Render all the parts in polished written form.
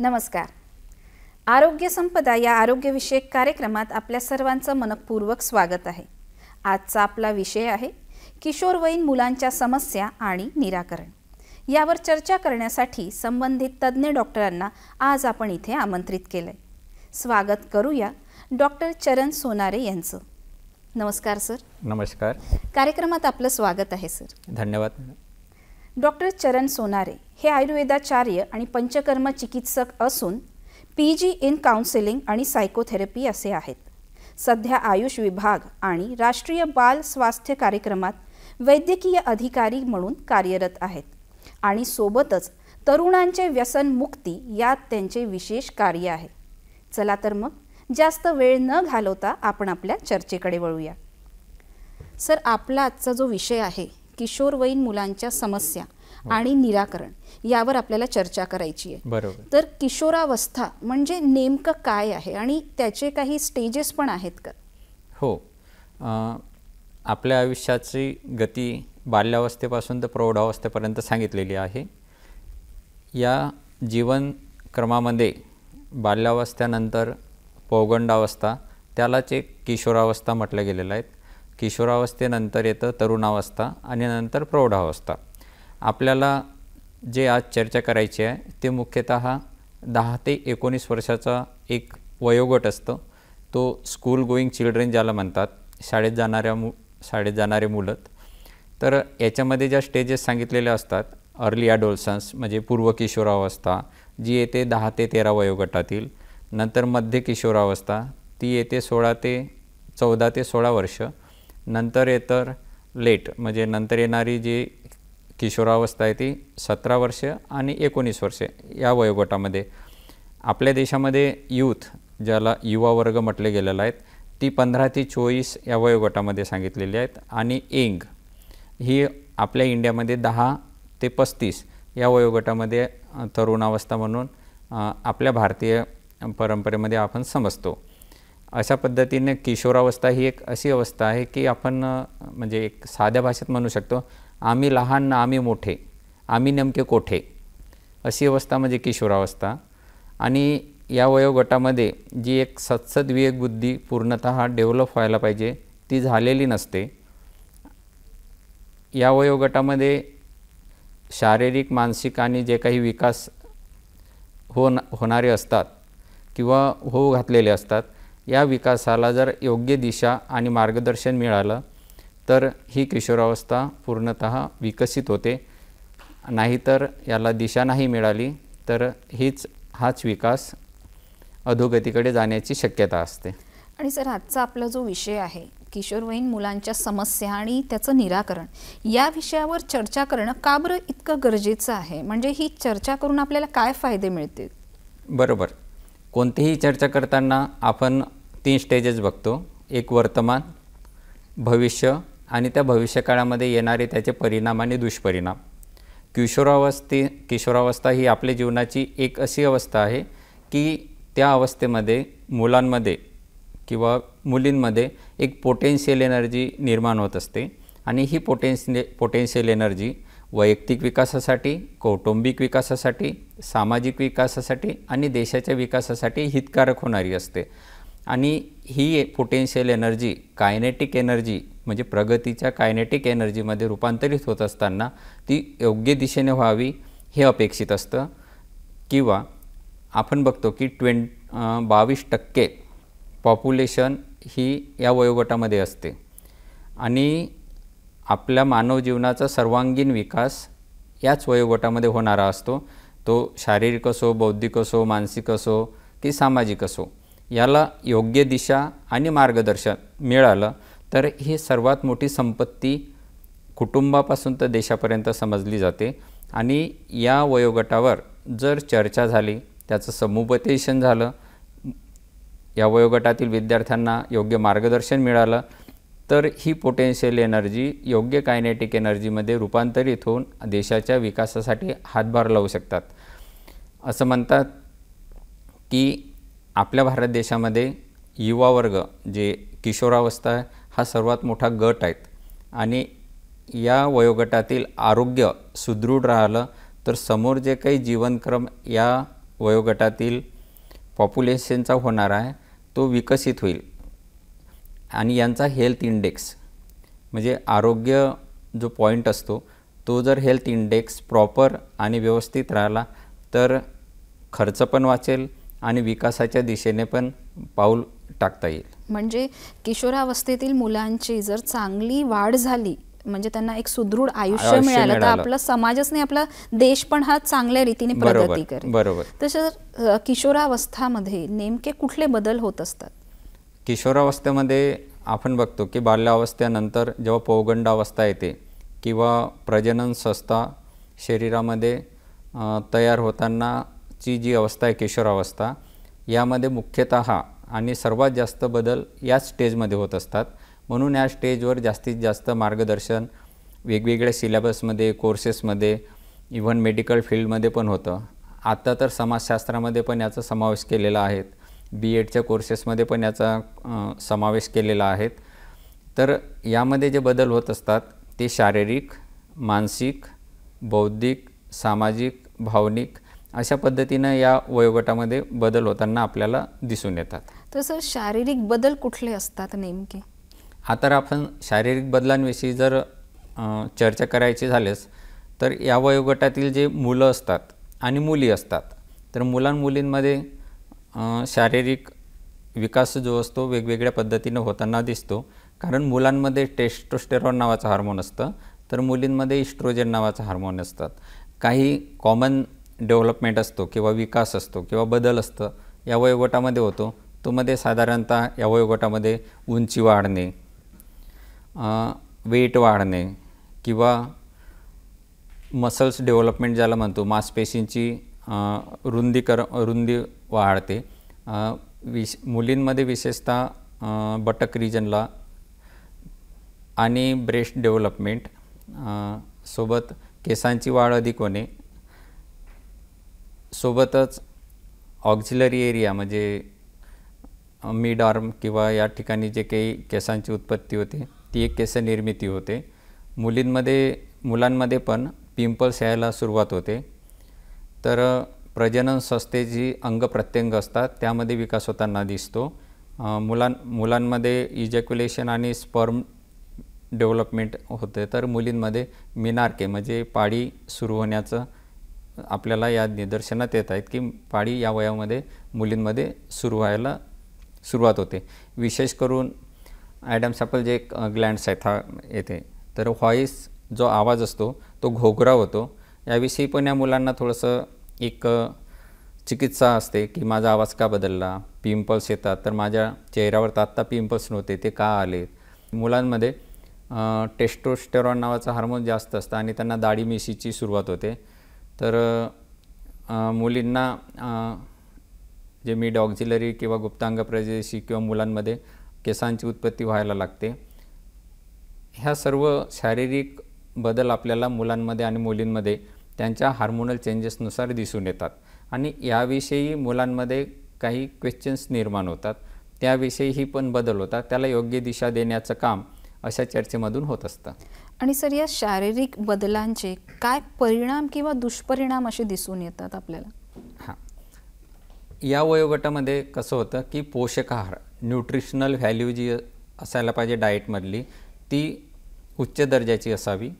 नमस्कार. आरोग्य संपदा या आरोग्यविषयक कार्यक्रमात आपल्या सर्वांचं मनपूर्वक स्वागत आहे. आजचा आपला विषय आहे किशोरवयीन मुलांच्या समस्या आणि निराकरण. यावर चर्चा करण्यासाठी संबंधित तज्ज्ञ डॉक्टरांना आज आपण इथे आमंत्रित केलंय. स्वागत करूया डॉक्टर चरण सोनारे यांचं. नमस्कार सर. नमस्कार. कार्यक्रमात आपलं स्वागत आहे सर. धन्यवाद. डॉक्टर चरण सोनारे हे आयुर्वेदाचार्य आणि पंचकर्म चिकित्सक असून PG इन काउन्सिलिंग आणि सायकोथेरपी असे आहेत. सध्या आयुष विभाग आणि राष्ट्रीय बाल स्वास्थ्य कार्यक्रमात वैद्यकीय अधिकारी म्हणून कार्यरत आहेत आणि सोबतच तरुणांचे व्यसनमुक्ती यात त्यांचे विशेष कार्य आहे. चला तर मग जास्त वेळ न घालवता आपण आपल्या चर्चेकडे वळूया. सर, आपला आजचा जो विषय आहे किशोरवयीन मुलांच्या समस्या आणि निराकरण यावर आपल्याला चर्चा करायची आहे. बरोबर. तर किशोरावस्था म्हणजे नेमकं काय आहे आणि त्याचे काही स्टेजेस पण आहेत का? हो. आपल्या आयुष्याची गती बाल्यावस्थेपासून तर प्रौढावस्थेपर्यंत सांगितलेली आहे. या जीवनक्रमामध्ये बाल्यावस्थेनंतर पौगंडावस्था, त्यालाच एक किशोरावस्था म्हटलं गेलेलं आहे. किशोरावस्थेनंतर येतं तरुणावस्था आणि नंतर प्रौढावस्था. आपल्याला जे आज चर्चा करायची आहे ते मुख्यतः 10 ते 19 वर्षाचा एक वयोगट असतं. तो स्कूल गोईंग चिल्ड्रन ज्याला म्हणतात, शाळेत जाणारे मुलं. तर याच्यामध्ये ज्या स्टेजेस सांगितलेल्या असतात, अर्ली ॲडोलसन्स म्हणजे पूर्व किशोरावस्था जी येते 10 ते 13 वयोगटातील. नंतर मध्य किशोरावस्था ती येते 14 ते 16 वर्ष. नंतर येतं लेट म्हणजे नंतर येणारी जी किशोरावस्था आहे ती 17 वर्ष आणि 19 वर्षे या वयोगटामध्ये. आपल्या देशामध्ये यूथ ज्याला युवा वर्ग म्हटले गेलेला आहे ती 15 ते 24 या वयोगटामध्ये सांगितलेली आहेत. आणि एंग ही आपल्या इंडियामध्ये 10 ते 35 या वयोगटामध्ये तरुणावस्था म्हणून आपल्या भारतीय परंपरेमध्ये आपण समजतो. अशा पद्धतीने किशोरावस्था ही एक अशी अवस्था आहे की आपण म्हणजे एक साध्या भाषेत म्हणू शकतो, आम्ही लहान ना आम्ही मोठे, आम्ही नेमके कोठे, अशी अवस्था म्हणजे किशोरावस्था. आणि या वयोगटामध्ये जी एक सद्सद विवेकबुद्धी पूर्णतः डेव्हलप व्हायला पाहिजे ती झालेली नसते. या वयोगटामध्ये शारीरिक, मानसिक आणि जे काही विकास होणारे असतात किंवा होऊ घातलेले असतात, या विकासाला जर योग्य दिशा आणि मार्गदर्शन मिळालं तर ही किशोरावस्था पूर्णतः विकसित होते. नाहीतर याला दिशा नाही मिळाली तर हाच विकास अधोगतीकडे जाण्याची शक्यता असते. आणि सर, आजचा आपला जो विषय आहे किशोरवयीन मुलांच्या समस्या आणि त्याचं निराकरण, या विषयावर चर्चा करणं का बरं इतकं गरजेचं आहे? म्हणजे ही चर्चा करून आपल्याला काय फायदे मिळतील? बरोबर. कोणतीही चर्चा करताना आपण 3 स्टेजेस बघतो. एक वर्तमान, भविष्य आणि त्या भविष्यकाळामध्ये येणारे त्याचे परिणाम आणि दुष्परिणाम. किशोरावस्था ही आपल्या जीवनाची एक अशी अवस्था आहे की त्या अवस्थेमध्ये मुलांमध्ये किंवा मुलींमध्ये एक पोटेन्शियल एनर्जी निर्माण होत असते. आणि ही पोटेन्शियल एनर्जी वैयक्तिक विकासासाठी, कौटुंबिक विकासासाठी, सामाजिक विकासासाठी आणि देशाच्या विकासासाठी हितकारक होणारी असते. आणि ही पोटेन्शियल एनर्जी कायनेटिक एनर्जी म्हणजे प्रगतीच्या कायनेटिक एनर्जीमध्ये रूपांतरित होत असताना ती योग्य दिशेने व्हावी हे अपेक्षित असतं. किंवा आपण बघतो की 22% पॉप्युलेशन ही या वयोगटामध्ये असते. आणि आपल्या मानव जीवनाचा सर्वांगीण विकास याच वयोगटामध्ये होणारा असतो. तो शारीरिक असो, बौद्धिक असो, मानसिक असो की सामाजिक असो. याला योग्य दिशा आणि मार्गदर्शन मिळालं तर ही सर्वात मोठी संपत्ती कुटुंबापासून तर देशापर्यंत समजली जाते. आणि या वयोगटावर जर चर्चा झाली, त्याचं समुपदेशन झालं, या वयोगटातील विद्यार्थ्यांना योग्य मार्गदर्शन मिळालं तर ही पोटेन्शियल एनर्जी योग्य कायनेटिक एनर्जीमध्ये रूपांतरित होऊन देशाच्या विकासासाठी हातभार लावू शकतात. असं म्हणतात की आपल्या भारत देशामध्ये युवा वर्ग जे किशोरावस्था हा सर्वात मोठा गट आहेत. आणि या वयोगटातील आरोग्य सुदृढ राहिलं तर समोर जे काही जीवनक्रम या वयोगटातील पॉप्युलेशनचा होणार आहे तो विकसित होईल आणि यांचा हेल्थ इंडेक्स म्हणजे आरोग्य जो पॉईंट असतो तो जर हेल्थ इंडेक्स प्रॉपर आणि व्यवस्थित राहिला तर खर्च पण वाचेल आणि विकासाच्या दिशेने पण पाऊल टाकता येईल. म्हणजे किशोरावस्थेतील मुलांची जर चांगली वाढ झाली म्हणजे त्यांना एक सुदृढ आयुष्य मिळालं तर आपला समाजच नाही आपला देश पण हा चांगल्या रीतीने प्रगती करेल. बरोबर. तसं किशोरावस्थामध्ये नेमके कुठले बदल होत असतात? किशोरावस्थेमध्ये आपण बघतो की बाल्यावस्थेनंतर जेव्हा पौगंडावस्था येते किंवा प्रजनन संस्था शरीरामध्ये तयार होतानाची जी अवस्था आहे किशोरावस्था, यामध्ये मुख्यतः आणि सर्वात जास्त बदल याच स्टेजमध्ये होत असतात. म्हणून या स्टेजवर जास्तीत जास्त मार्गदर्शन वेगवेगळ्या सिलेबसमध्ये, कोर्सेसमध्ये, इव्हन मेडिकल फील्डमध्ये पण होतं. आता तर समाजशास्त्रामध्ये पण याचा समावेश केलेला आहे. BEdच्या कोर्सेसमध्ये पण याचा समावेश केलेला आहे. तर यामध्ये जे बदल होत असतात ते शारीरिक, मानसिक, बौद्धिक, सामाजिक, भावनिक अशा पद्धतीनं या वयोगटामध्ये बदल होताना आपल्याला दिसून येतात. तसं शारीरिक बदल कुठले असतात नेमके? आता आपण शारीरिक बदलांविषयी जर चर्चा करायची झाल्यास तर या वयोगटातील जे मुलं असतात आणि मुली असतात तर मुलांमुलींमध्ये शारीरिक विकास जो असतो वेगवेगळ्या पद्धतीनं होताना दिसतो. कारण मुलांमध्ये टेस्टोस्टेरॉन नावाचं हार्मोन असतं तर मुलींमध्ये इस्ट्रोजन नावाचं हार्मोन असतात. काही कॉमन डेव्हलपमेंट असतो किंवा विकास असतो किंवा बदल असतं या वयोगटामध्ये होतो. तो मध्ये साधारणतः या वयोगटामध्ये उंची वाढणे, वेट वाढणे किंवा मसल्स डेव्हलपमेंट ज्याला म्हणतो, मांसपेशींची रुंदी वाढते. मुलींमध्ये विशेषतः बटक रिजनला आणि ब्रेस्ट डेव्हलपमेंट सोबत केसांची वाढ अधिक होणे, सोबतच ऑक्झिलरी एरिया म्हणजे मिड आर्म किंवा या ठिकाणी जे काही केसांची उत्पत्ती होते ती एक केस निर्मिती होते. मुलांमध्ये पण पिंपल्स यायला सुरुवात होते. तर प्रजनन संस्थेची अंग प्रत्यंग असतात त्यामध्ये विकास होताना दिसतो. मुलांमध्ये इजॅक्युलेशन आणि स्पर्म डेव्हलपमेंट होते तर मुलींमध्ये मिनार्के म्हणजे पाळी सुरू होण्याचं आपल्याला या निदर्शनात येत आहेत की पाळी या वयामध्ये मुलींमध्ये सुरू व्हायला सुरुवात होते. विशेष करून ॲडम्स ॲपल जे ग्लँड्स आहेत हा येते तर व्हॉईस जो आवाज असतो तो घोगरा होतो. याविषयी पण या मुलांना थोडंसं एक चिकित्सा असते की माझा आवाज का बदलला, पिंपल्स येतात तर माझ्या चेहऱ्यावर तर आत्ता पिंपल्स नव्हते ते का आले. मुलांमध्ये टेस्टोस्टेरॉन नावाचं हार्मोन जास्त असतं आणि त्यांना दाढी मिशीची सुरुवात होते. तर मुलींना जे मिड ऑक्झिलरी किंवा गुप्तांग प्रदेशी किंवा मुलांमध्ये केसांची उत्पत्ती व्हायला लागते. ह्या सर्व शारीरिक बदल आपल्याला मुलांमध्ये आणि मुलींमध्ये त्यांच्या हार्मोनल चेंजेसनुसार दिसून येतात आणि याविषयी मुलांमध्ये काही क्वेश्चन्स निर्माण होतात, त्याविषयीही पण बदल होतात. त्याला योग्य दिशा देण्याचं काम अशा चर्चेमधून होत असतं. आणि सर या शारीरिक बदलांचे काय परिणाम किंवा दुष्परिणाम असे दिसून येतात आपल्याला? हां, या वयोगटामध्ये कसं होतं की पोषक आहार, न्यूट्रिशनल व्हॅल्यू जी असायला पाहिजे डाएटमधली ती उच्च दर्जाची असावी.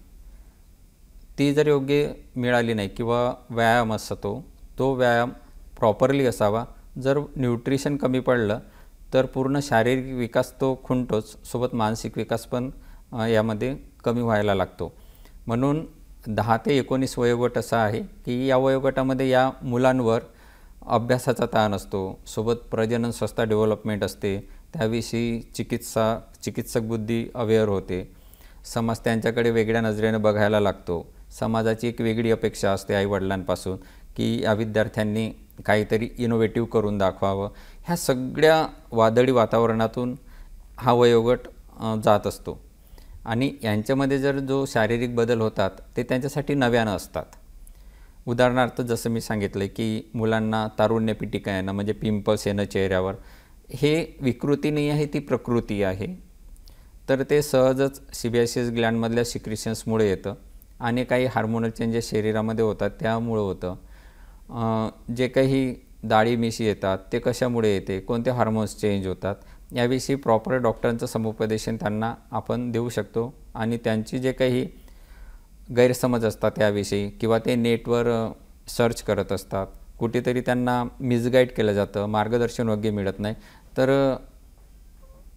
ती जर योग्य मिळाली नाही किंवा व्यायाम असतो तो व्यायाम प्रॉपरली असावा. जर न्यूट्रिशन कमी पडलं तर पूर्ण शारीरिक विकास तो खुंटोच, सोबत मानसिक विकास पण यामध्ये कमी व्हायला लागतो. म्हणून 10 ते 19 वयोगट असा आहे की या वयोगटामध्ये या मुलांवर अभ्यासाचा ताण असतो, सोबत प्रजनन संस्था डेव्हलपमेंट असते, त्याविषयी चिकित्सक बुद्धी अवेअर होते. समाज त्यांच्याकडे वेगळ्या नजरेने बघायला लागतो. समाजाची एक वेगळी अपेक्षा असते आईवडिलांपासून की या विद्यार्थ्यांनी काहीतरी इनोव्हेटिव्ह करून दाखवावं. ह्या सगळ्या वादळी वातावरणातून हा वयोगट जात असतो आणि यांच्यामध्ये जर जो शारीरिक बदल होतात ते त्यांच्यासाठी नव्यानं असतात. उदाहरणार्थ जसं मी सांगितलं की मुलांना तारुण्य पिटिका येणं म्हणजे पिंपल्स येणं चेहऱ्यावर, हे विकृती नाही आहे, ती प्रकृती आहे. तर ते सहजच सीबॅसियस ग्लँडमधल्या सिक्रिशन्समुळे येतं आणि काही हार्मोनल चेंजेस शरीरामध्ये होतात त्यामुळं होतं. जे काही दाढी मिशी येतात ते कशामुळे येते, कोणते हार्मोन्स चेंज होतात, याविषयी प्रॉपर डॉक्टरांचं समुपदेशन त्यांना आपण देऊ शकतो. आणि त्यांची जे काही गैरसमज असतात याविषयी किंवा ते नेटवर सर्च करत असतात, कुठेतरी त्यांना मिसगाईड केलं जातं, मार्गदर्शन योग्य मिळत नाही, तर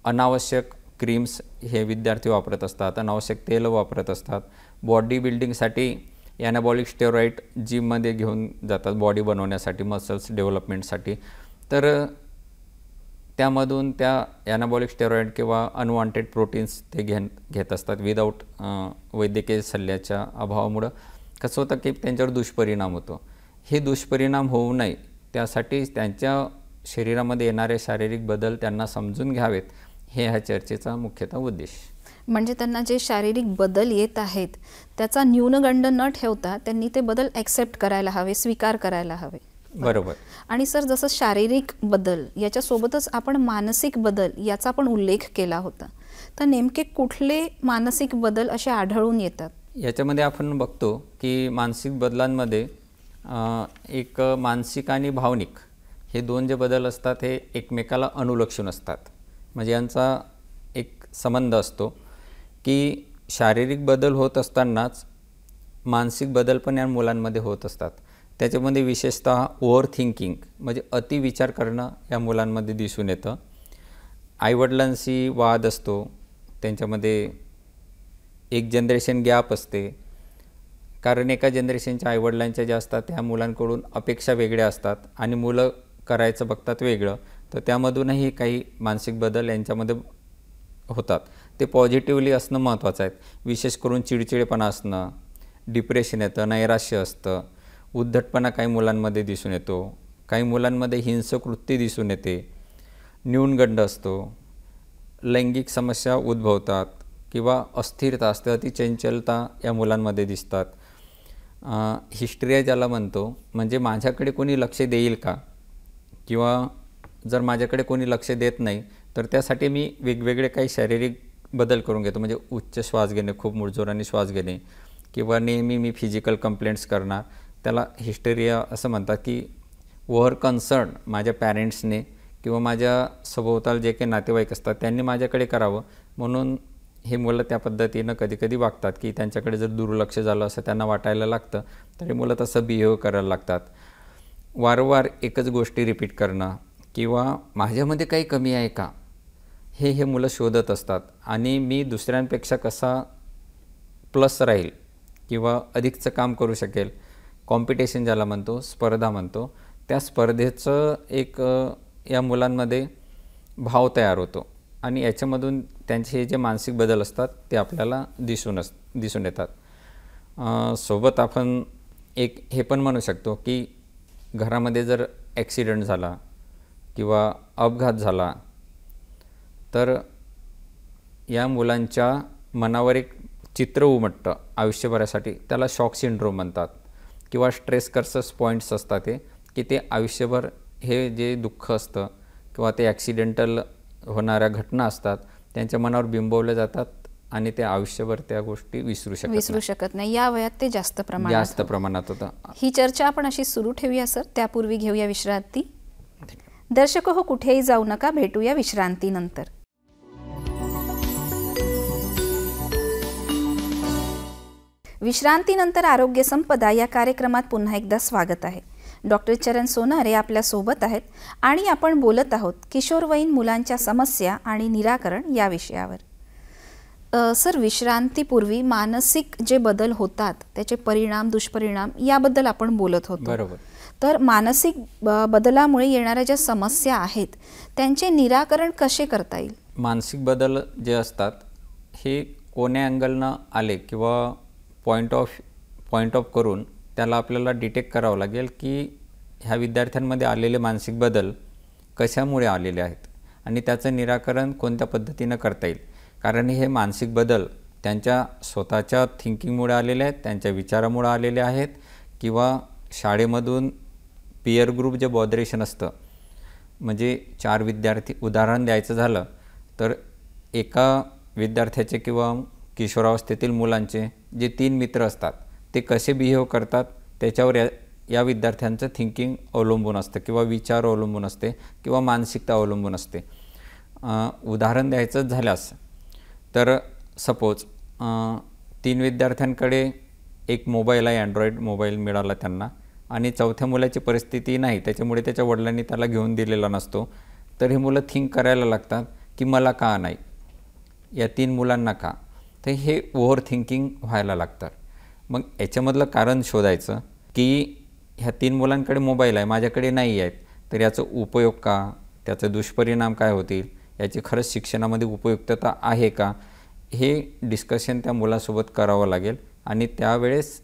अनावश्यक क्रीम्स हे विद्यार्थी वापरत असतात, अनावश्यक तेल वापरत असतात. बॉडी बिल्डिंगसाठी ॲनाबॉलिक स्टेरॉइड जिममध्ये घेऊन जातात बॉडी बनवण्यासाठी, मसल्स डेव्हलपमेंटसाठी. तर त्यामधून त्या ॲनाबॉलिक स्टेरॉइड किंवा अनवॉन्टेड प्रोटीन्स ते घेत असतात विदाऊट वैद्यकीय सल्ल्याच्या अभावामुळं. कसं होतं की त्यांच्यावर दुष्परिणाम होतो. हे दुष्परिणाम होऊ नये त्यासाठी त्यांच्या शरीरामध्ये येणारे शारीरिक बदल त्यांना समजून घ्यावेत, हे ह्या चर्चेचा मुख्यतः उद्देश. म्हणजे त्यांना जे शारीरिक बदल येत आहेत त्याचा न्यूनगंड न ठेवता त्यांनी ते बदल ॲक्सेप्ट करायला हवे, स्वीकार करायला हवे. बरोबर. आणि सर, जसं शारीरिक बदल याच्यासोबतच आपण मानसिक बदल याचा पण उल्लेख केला होता, तर नेमके कुठले मानसिक बदल असे आढळून येतात? याच्यामध्ये आपण बघतो की मानसिक बदलांमध्ये एक मानसिक आणि भावनिक हे दोन जे बदल असतात हे एकमेकाला अनुलक्षून असतात. म्हणजे यांचा एक संबंध असतो की शारीरिक बदल होत असतानाच मानसिक बदल पण या मुलांमध्ये होत असतात. त्याच्यामध्ये विशेषतः ओव्हर थिंकिंग म्हणजे अतिविचार करणं या मुलांमध्ये दिसून येतं. आईवडिलांशी वाद असतो, त्यांच्यामध्ये एक जनरेशन गॅप असते, कारण एका जनरेशनच्या आईवडिलांच्या ज्या असतात त्या मुलांकडून अपेक्षा वेगळ्या असतात आणि मुलं करायचं बघतात वेगळं. तर त्यामधूनही काही मानसिक बदल यांच्यामध्ये होतात. ते पॉझिटिव्हली असणं महत्त्वाचं आहे. विशेष करून चिडचिडेपणा असणं, डिप्रेशन येतं, नैराश्य असतं, उद्धटपणा काही मुलांमध्ये दिसून येतो, काही मुलांमध्ये हिंसक वृत्ती दिसून येते, न्यूनगंड असतो, लैंगिक समस्या उद्भवतात किंवा अस्थिरता असते, अतिचंचलता या मुलांमध्ये दिसतात. हिस्टेरिया ज्याला म्हणतो, म्हणजे माझ्याकडे कोणी लक्ष देईल का, किंवा जर माझ्याकडे कोणी लक्ष देत नाही तर त्यासाठी मी वेगवेगळे काही शारीरिक बदल करून घेतो. म्हणजे उच्च श्वास घेणे, खूप मुळजोराने श्वास घेणे, किंवा नेहमी मी फिजिकल कंप्लेंट्स करणार. त्याला हिस्टेरिया असं म्हणतात की ओव्हर कन्सर्न माझ्या पॅरेंट्सने किंवा माझ्या सभोवताल जे काही नातेवाईक असतात त्यांनी माझ्याकडे करावं, म्हणून हे मुलं त्या पद्धतीनं कधीकधी वागतात की त्यांच्याकडे जर दुर्लक्ष झालं असं त्यांना वाटायला लागतं, तरी मुलं तसं बिहेव करायला लागतात. वारंवार एकच गोष्टी रिपीट करणं किंवा माझ्यामध्ये काही कमी आहे का हे मुलं शोधत असतात. आणि मी दुसऱ्यांपेक्षा कसा प्लस राहील किंवा अधिकचं काम करू शकेल, कॉम्पिटिशन ज्याला म्हणतो, स्पर्धा म्हणतो, त्या स्पर्धेचं एक या मुलांमध्ये भाव तयार होतो. आणि याच्यामधून त्यांचे हे जे मानसिक बदल असतात ते आपल्याला दिसून येतात. सोबत आपण एक हे पण म्हणू शकतो की घरामध्ये जर ॲक्सिडेंट झाला किंवा अपघात झाला तर या मुलांच्या मनावर एक चित्र उमटतं आयुष्यभरासाठी, त्याला शॉक सिंड्रोम म्हणतात. किंवा स्ट्रेस कर्सस पॉईंट्स असतात ते की ते आयुष्यभर हे जे दुःख असतं किंवा ते ॲक्सिडेंटल होणाऱ्या घटना असतात त्यांच्या मनावर बिंबवल्या जातात आणि ते आयुष्यभर त्या गोष्टी विसरू शकत नाही. या वयात ते जास्त प्रमाणात होतं. ही चर्चा आपण अशी सुरू ठेवूया सर, त्यापूर्वी घेऊया विश्रांती. दर्शक हो, कुठेही जाऊ नका, भेटूया विश्रांतीनंतर. विश्रांतीनंतर आरोग्य संपदा या कार्यक्रमात पुन्हा एकदा स्वागत आहे. डॉक्टर चरण सोनारे आपल्यासोबत आहेत आणि आपण बोलत आहोत किशोरवयीन मुलांच्या समस्या आणि निराकरण या विषयावर. सर, विश्रांतीपूर्वी मानसिक जे बदल होतात त्याचे परिणाम, दुष्परिणाम याबद्दल आपण बोलत होतो. बरोबर. तर मानसिक बदलामुळे येणाऱ्या ज्या समस्या आहेत त्यांचे निराकरण कसे करता येईल? मानसिक बदल जे असतात हे कोण्या अँगलनं आले किंवा पॉईंट ऑफ करून त्याला आपल्याला डिटेक्ट करावं लागेल की ह्या विद्यार्थ्यांमध्ये आलेले मानसिक बदल कशामुळे आलेले आहेत आणि त्याचं निराकरण कोणत्या पद्धतीनं करता येईल. कारण हे मानसिक बदल त्यांच्या स्वतःच्या थिंकिंगमुळे आलेले आहेत, त्यांच्या विचारामुळे आलेले आहेत, किंवा शाळेमधून पियर ग्रुप जे बॉदरेशन असतं, म्हणजे 4 विद्यार्थी, उदाहरण द्यायचं झालं तर एका विद्यार्थ्याचे किंवा किशोरावस्थेतील मुलांचे जे 3 मित्र असतात ते कसे बिहेव करतात त्याच्यावर या विद्यार्थ्यांचं थिंकिंग अवलंबून असतं किंवा विचार अवलंबून असते किंवा मानसिकता अवलंबून असते. उदाहरण द्यायचं झाल्यास तर सपोज 3 विद्यार्थ्यांकडे एक मोबाईल आहे, अँड्रॉईड मोबाईल मिळाला त्यांना, आणि चौथ्या मुलाची परिस्थिती नाही, त्याच्यामुळे त्याच्या वडिलांनी त्याला घेऊन दिलेला नसतो. तर ही मुलं थिंक करायला लागतात की मला का नाही, या 3 मुलांना का. तर हे ओव्हर थिंकिंग व्हायला लागतात. मग याच्यामधलं कारण शोधायचं की ह्या 3 मुलांकडे मोबाईल आहे, माझ्याकडे नाही आहेत, तर याचा उपयोग का, त्याचे दुष्परिणाम काय होतील, याची खरंच शिक्षणामध्ये उपयुक्तता आहे का, हे डिस्कशन त्या मुलासोबत करावं लागेल आणि त्यावेळेस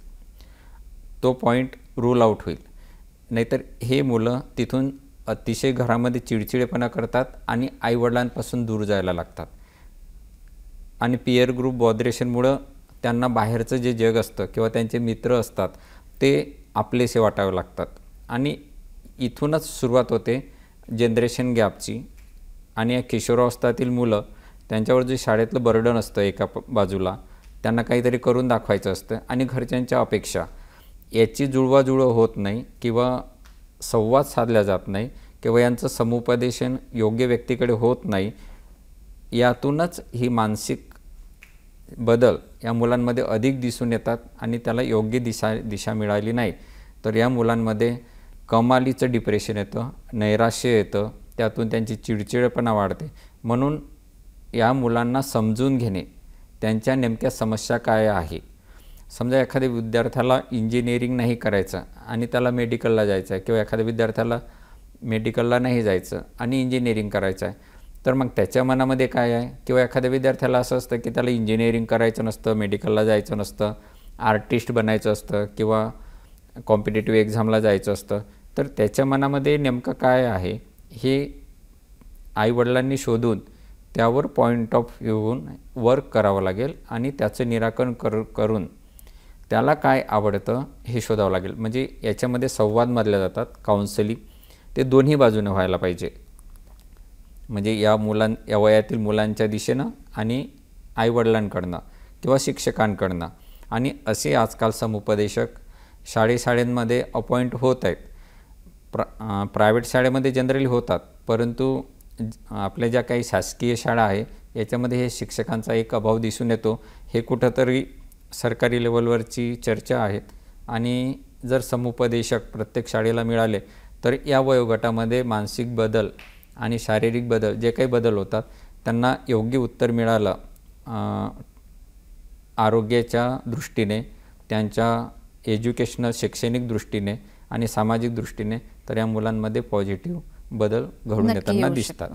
तो पॉईंट रूल आउट होईल. नाहीतर हे मुलं तिथून अतिशय घरामध्ये चिडचिडेपणा करतात आणि आईवडिलांपासून दूर जायला लागतात. आणि पियर ग्रुप बॉदरेशनमुळं त्यांना बाहेरचं जे जग असतं किंवा त्यांचे मित्र असतात ते आपलेसे वाटावे लागतात. आणि इथूनच सुरुवात होते जनरेशन गॅपची. आणि या किशोरावस्थातील मुलं, त्यांच्यावर जे शाळेतलं बर्डन असतं एका बाजूला, त्यांना काहीतरी करून दाखवायचं असतं आणि घरच्यांच्या अपेक्षा, याची जुळवाजुळव होत नाही किंवा संवाद साधला जात नाही किंवा यांचं समुपदेशन योग्य व्यक्तीकडे होत नाही. यातूनच ही मानसिक बदल या मुलांमध्ये अधिक दिसून येतात आणि त्याला योग्य दिशा मिळाली नाही तर या मुलांमध्ये कमालीचं डिप्रेशन येतं, नैराश्य येतं, त्यातून त्यांची चिडचिडेपणा वाढते. म्हणून या मुलांना समजून घेणे, त्यांच्या नेमक्या समस्या काय आहे. समजा एखाद्या विद्यार्थ्याला इंजिनिअरिंग नाही करायचं आणि त्याला मेडिकलला जायचं आहे, किंवा एखाद्या विद्यार्थ्याला मेडिकलला नाही जायचं आणि इंजिनिअरिंग करायचं आहे, तर मग त्याच्या मनामध्ये काय आहे. किंवा एखाद्या विद्यार्थ्याला असं असतं की त्याला इंजिनिअरिंग करायचं नसतं, मेडिकलला जायचं नसतं, आर्टिस्ट बनायचं असतं किंवा कॉम्पिटेटिव्ह एक्झामला जायचं असतं. तर त्याच्या मनामध्ये नेमकं काय आहे हे आईवडिलांनी शोधून त्यावर पॉईंट ऑफ व्ह्यूहून वर्क करावं लागेल आणि त्याचं निराकरण करून त्याला काय आवडतं हे शोधावं लागेल. म्हणजे याच्यामध्ये संवाद मानले जातात, काउन्सिलिंग, ते दोन्ही बाजूने व्हायला पाहिजे. म्हणजे या वयातील मुलांच्या दिशेनं आणि आईवडिलांकडनं किंवा शिक्षकांकडनं. आणि असे आजकाल समुपदेशक शाळेमध्ये अपॉइंट होत आहेत. प्रायव्हेट शाळेमध्ये जनरली होतात, परंतु आपल्या ज्या काही शासकीय शाळा आहे याच्यामध्ये हे शिक्षकांचा एक अभाव दिसून येतो. हे कुठंतरी सरकारी लेवलवरची चर्चा आहेत. आणि जर समुपदेशक प्रत्येक शाळेला मिळाले तर या वयोगटामध्ये मानसिक बदल आणि शारीरिक बदल, जे काही बदल होतात, त्यांना योग्य उत्तर मिळालं आरोग्याच्या दृष्टीने, त्यांच्या एज्युकेशनल शैक्षणिक दृष्टीने आणि सामाजिक दृष्टीने, तर या मुलांमध्ये पॉझिटिव्ह बदल घडून येताना दिसतात.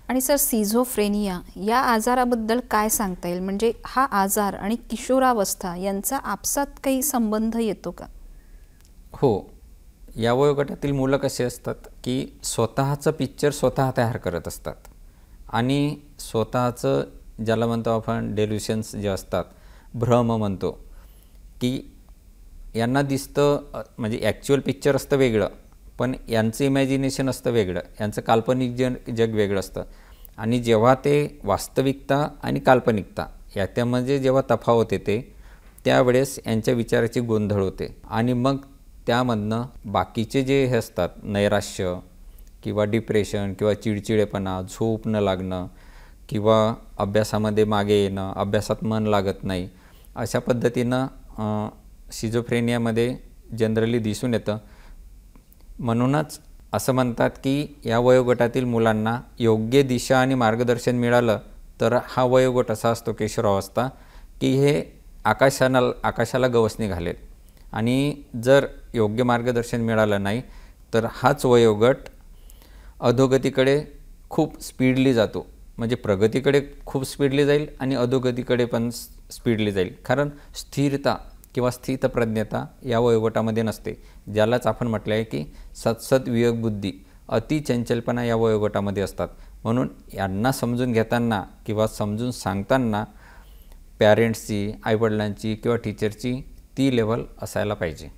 आणि सर, सिझोफ्रेनिया या आजाराबद्दल काय सांगता येईल. म्हणजे हा आजार आणि किशोरावस्था यांचा आपसात काही संबंध येतो का. हो, या वयोगटातील मुलं कसे असतात की स्वतःचं पिक्चर स्वतः तयार करत असतात आणि स्वतःचं, ज्याला म्हणतो आपण डेल्युशन्स जे असतात, भ्रम म्हणतो, की यांना दिसतं, म्हणजे ॲक्च्युअल पिक्चर असतं वेगळं, पण यांचं इमॅजिनेशन असतं वेगळं, यांचं काल्पनिक जग वेगळं असतं. आणि जेव्हा ते वास्तविकता आणि काल्पनिकता याच्यामध्ये जेव्हा तफावत येते त्यावेळेस यांच्या विचाराची गोंधळ होते. आणि मग त्यामधनं बाकीचे जे हे असतात, नैराश्य किंवा डिप्रेशन किंवा चिडचिडेपणा, झोप न लागणं किंवा अभ्यासामध्ये मागे येणं, अभ्यासात मन लागत नाही, अशा पद्धतीनं शिझोफ्रेनियामध्ये जनरली दिसून येतं. म्हणूनच असं म्हणतात की या वयोगटातील मुलांना योग्य दिशा आणि मार्गदर्शन मिळालं तर हा वयोगट असा असतो, किशोरावस्था, की हे आकाशाला गवसणी घालेल. आणि जर योग्य मार्गदर्शन मिळालं नाही तर हाच वयोगट अधोगतीकडे खूप स्पीडली जातो. म्हणजे प्रगतीकडे खूप स्पीडली जाईल आणि अधोगतीकडे पण स्पीडली जाईल. कारण स्थिरता किंवा स्थितप्रज्ञता या वयोगटामध्ये नसते. ज्यालाच आपण म्हटलं आहे की सतसत विवेकबुद्धी, अतिचंचलपणा या वयोगटामध्ये असतात. म्हणून यांना समजून घेताना किंवा समजून सांगताना पॅरेंट्सची, आईवडिलांची किंवा टीचरची ती लेवल असायला पाहिजे.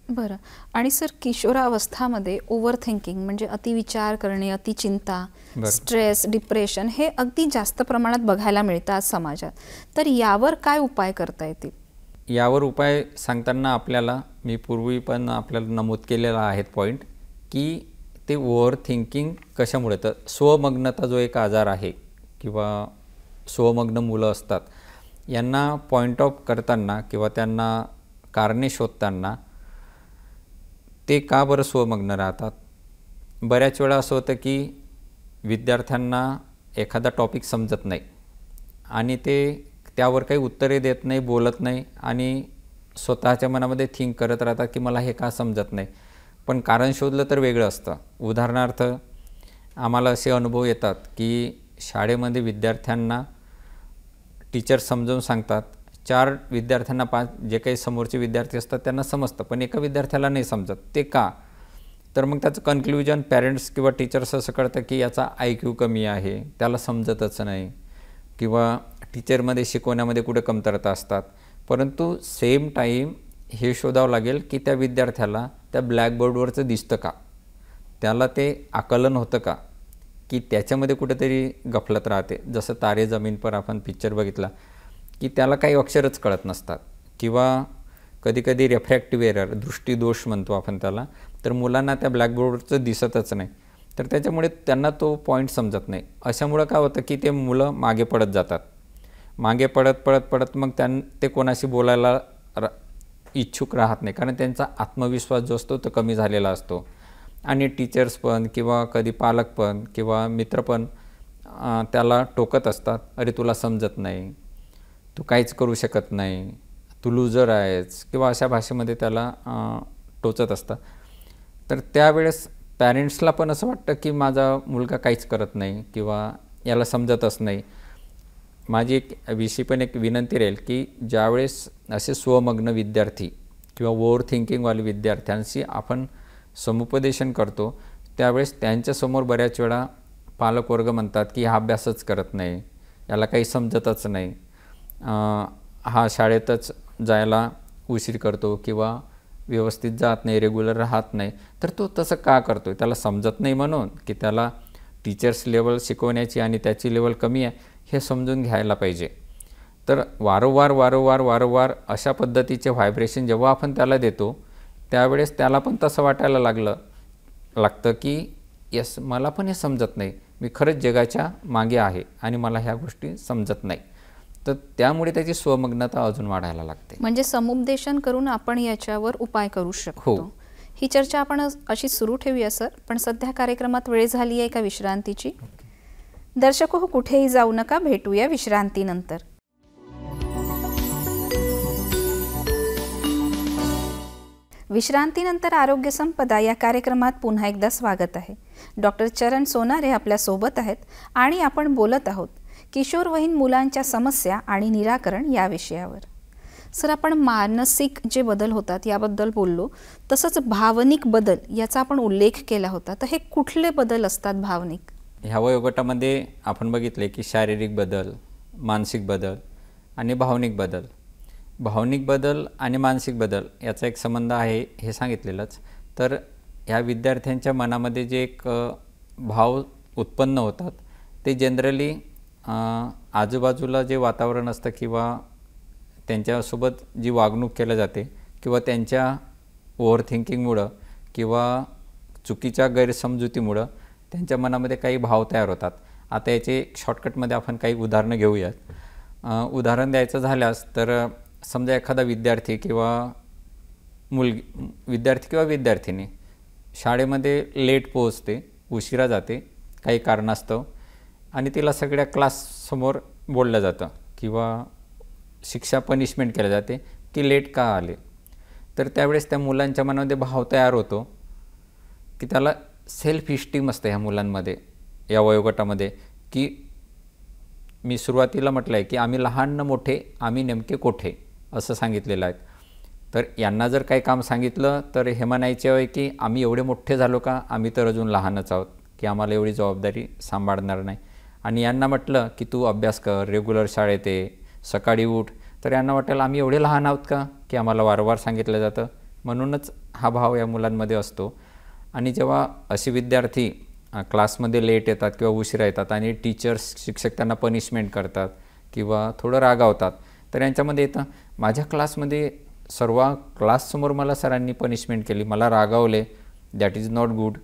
बरं. आणि सर, किशोरावस्थामध्ये ओव्हर थिंकिंग म्हणजे अतिविचार करणे, अतिचिंता, स्ट्रेस, डिप्रेशन हे अगदी जास्त प्रमाणात बघायला मिळतं आज समाजात. तर यावर काय उपाय करता येतील. यावर उपाय सांगताना आपल्याला मी पूर्वी पण आपल्याला नमूद केलेला आहे पॉईंट, की ते ओव्हर थिंकिंग कशामुळे, तर स्वमग्नता जो एक आजार आहे किंवा स्वमग्न मुलं असतात यांना पॉईंट ऑफ करताना किंवा त्यांना कारणे शोधताना ते का बरं स्वमग्न राहतात. बऱ्याच वेळा असं होतं की विद्यार्थ्यांना एखादा टॉपिक समजत नाही आणि ते त्यावर काही उत्तरे देत नाही, बोलत नाही आणि स्वतःच्या मनामध्ये थिंक करत राहतात की मला हे का समजत नाही. पण कारण शोधलं तर वेगळं असतं. उदाहरणार्थ आम्हाला असे अनुभव येतात की शाळेमध्ये विद्यार्थ्यांना टीचर समजावून सांगतात, 4 विद्यार्थ्यांना 5 जे काही समोरचे विद्यार्थी असतात त्यांना समजतं, पण एका विद्यार्थ्याला नाही समजत. ते का? तर मग त्याचं कन्क्ल्युजन पॅरेंट्स किंवा टीचर्स असं कळतं की याचा IQ कमी आहे, त्याला समजतच नाही किंवा टीचरमध्ये शिकवण्यामध्ये कुठे कमतरता असतात. परंतु सेम टाईम हे शोधावं लागेल की त्या विद्यार्थ्याला त्या ब्लॅकबोर्डवरचं दिसतं का, त्याला ते आकलन होतं का, की त्याच्यामध्ये कुठेतरी गफलत राहते. जसं तारे जमीन पर आपण पिक्चर बघितला की त्याला काही अक्षरच कळत नसतात किंवा कधीकधी रिफ्रॅक्टिव्ह एरर, दृष्टीदोष म्हणतो आपण त्याला, तर मुलांना त्या ब्लॅकबोर्डवरचं दिसतच नाही, तर त्याच्यामुळे त्यांना तो पॉईंट समजत नाही. अशामुळं काय होतं की ते मुलं मागे पडत जातात. मागे पडत मग ते कोणाशी बोलायला इच्छुक राहत नाही, कारण त्यांचा आत्मविश्वास जो असतो तो कमी झालेला असतो. आणि टीचर्स पण किंवा कधी पालक पण किंवा मित्र पण त्याला टोकत असतात, अरे तुला समजत नाही, तू काहीच करू शकत नाही, तू लूजर आहेस किंवा अशा भाषेमध्ये त्याला टोचत असतात. तर त्यावेळेस पॅरेंट्सला पण असं वाटतं की माझा मुलगा काहीच करत नाही किंवा याला समजतच नाही. माझी एक विनंती राहील की ज्यावेळेस असे स्वमग्न विद्यार्थी किंवा ओव्हर थिंकिंगवाले विद्यार्थ्यांशी आपण समुपदेशन करतो, त्यावेळेस त्यांच्यासमोर बऱ्याच वेळा पालकवर्ग म्हणतात की हा अभ्यासच करत नाही, याला काही समजतच नाही, हा शाळेतच जायला उशीर करतो किंवा व्यवस्थित जात नाही, रेग्युलर राहत नाही. तर तो तसं का करतो? त्याला समजत नाही म्हणून की त्याला टीचर्स लेवल शिकवण्याची आणि त्याची लेवल कमी आहे हे समजून घ्यायला पाहिजे. तर वारंवार अशा पद्धतीचे व्हायब्रेशन जेव्हा आपण त्याला देतो त्यावेळेस त्याला पण तसं वाटायला लागतं की यस, मला पण हे समजत नाही, मी खरंच जगाच्या मागे आहे आणि मला ह्या गोष्टी समजत नाही. तर त्यामुळे त्याची स्वमग्नता अजून वाढायला लागते. म्हणजे समुपदेशन करून आपण याच्यावर उपाय करू शकतो. ही चर्चा आपण अशी सुरू ठेवूया सर, पण सध्या कार्यक्रमात वेळ झाली आहे एका विश्रांतीची. दर्शको हो, कुठेही जाऊ नका, भेटूया विश्रांतीनंतर. विश्रांतीनंतर आरोग्य संपदा या कार्यक्रमात पुन्हा एकदा स्वागत आहे. डॉक्टर चरण सोनारे आपल्या सोबत आहेत आणि आपण बोलत आहोत किशोरवयीन मुलांच्या समस्या आणि निराकरण या विषयावर. सर, आपण मानसिक जे बदल होतात याबद्दल बोललो, तसंच भावनिक बदल याचा आपण उल्लेख केला होता. तर हे कुठले बदल असतात भावनिक? ह्या वयोगटामध्ये आपण बघितले की शारीरिक बदल, मानसिक बदल आणि भावनिक बदल. भावनिक बदल आणि मानसिक बदल याचा एक संबंध आहे हे सांगितलेलंच. तर ह्या विद्यार्थ्यांच्या मनामध्ये जे एक भाव उत्पन्न होतात ते जनरली आजूबाजूला जे वातावरण असतं किंवा त्यांच्यासोबत जी वागणूक केली जाते किंवा त्यांच्या ओव्हर थिंकिंगमुळं किंवा चुकीच्या गैरसमजुतीमुळं त्यांच्या मनामध्ये काही भाव तयार होतात. आता याचे शॉर्टकटमध्ये आपण काही उदाहरणं घेऊयात. उदाहरण द्यायचं झाल्यास तर समजा एखादा विद्यार्थी किंवा विद्यार्थिनी शाळेमध्ये लेट पोहोचते, उशिरा जाते काही कारणास्तव, आणि तिला सगळ्या क्लाससमोर बोललं जातं किंवा शिक्षा पनिशमेंट केल्या जाते की लेट का आले. तर त्यावेळेस त्या मुलांच्या मनामध्ये भाव तयार होतो की त्याला सेल्फ इस्टीम असते ह्या मुलांमध्ये या वयोगटामध्ये, की मी सुरुवातीला म्हटलं आहे की आम्ही लहान न मोठे, आम्ही नेमके कोठे असं सांगितलेलं आहे. तर यांना जर काही काम सांगितलं तर हे म्हणायचे आहे की आम्ही एवढे मोठे झालो का, आम्ही तर अजून लहानच आहोत की आम्हाला एवढी जबाबदारी सांभाळणार नाही. आणि यांना म्हटलं की तू अभ्यास कर, रेग्युलर शाळेत ये, सकाळी उठ, तर यांना वाटेल आम्ही एवढे लहान आहोत का की आम्हाला वारंवार सांगितलं जातं. म्हणूनच हा भाव या मुलांमध्ये असतो. आणि जेव्हा असे विद्यार्थी क्लासमध्ये लेट येतात किंवा उशिरा येतात आणि टीचर्स, शिक्षक त्यांना पनिशमेंट करतात किंवा थोडं रागावतात, तर यांच्यामध्ये येतं माझ्या क्लासमध्ये सर्व क्लाससमोर मला सरांनी पनिशमेंट केली, मला रागावले, दॅट इज नॉट गुड,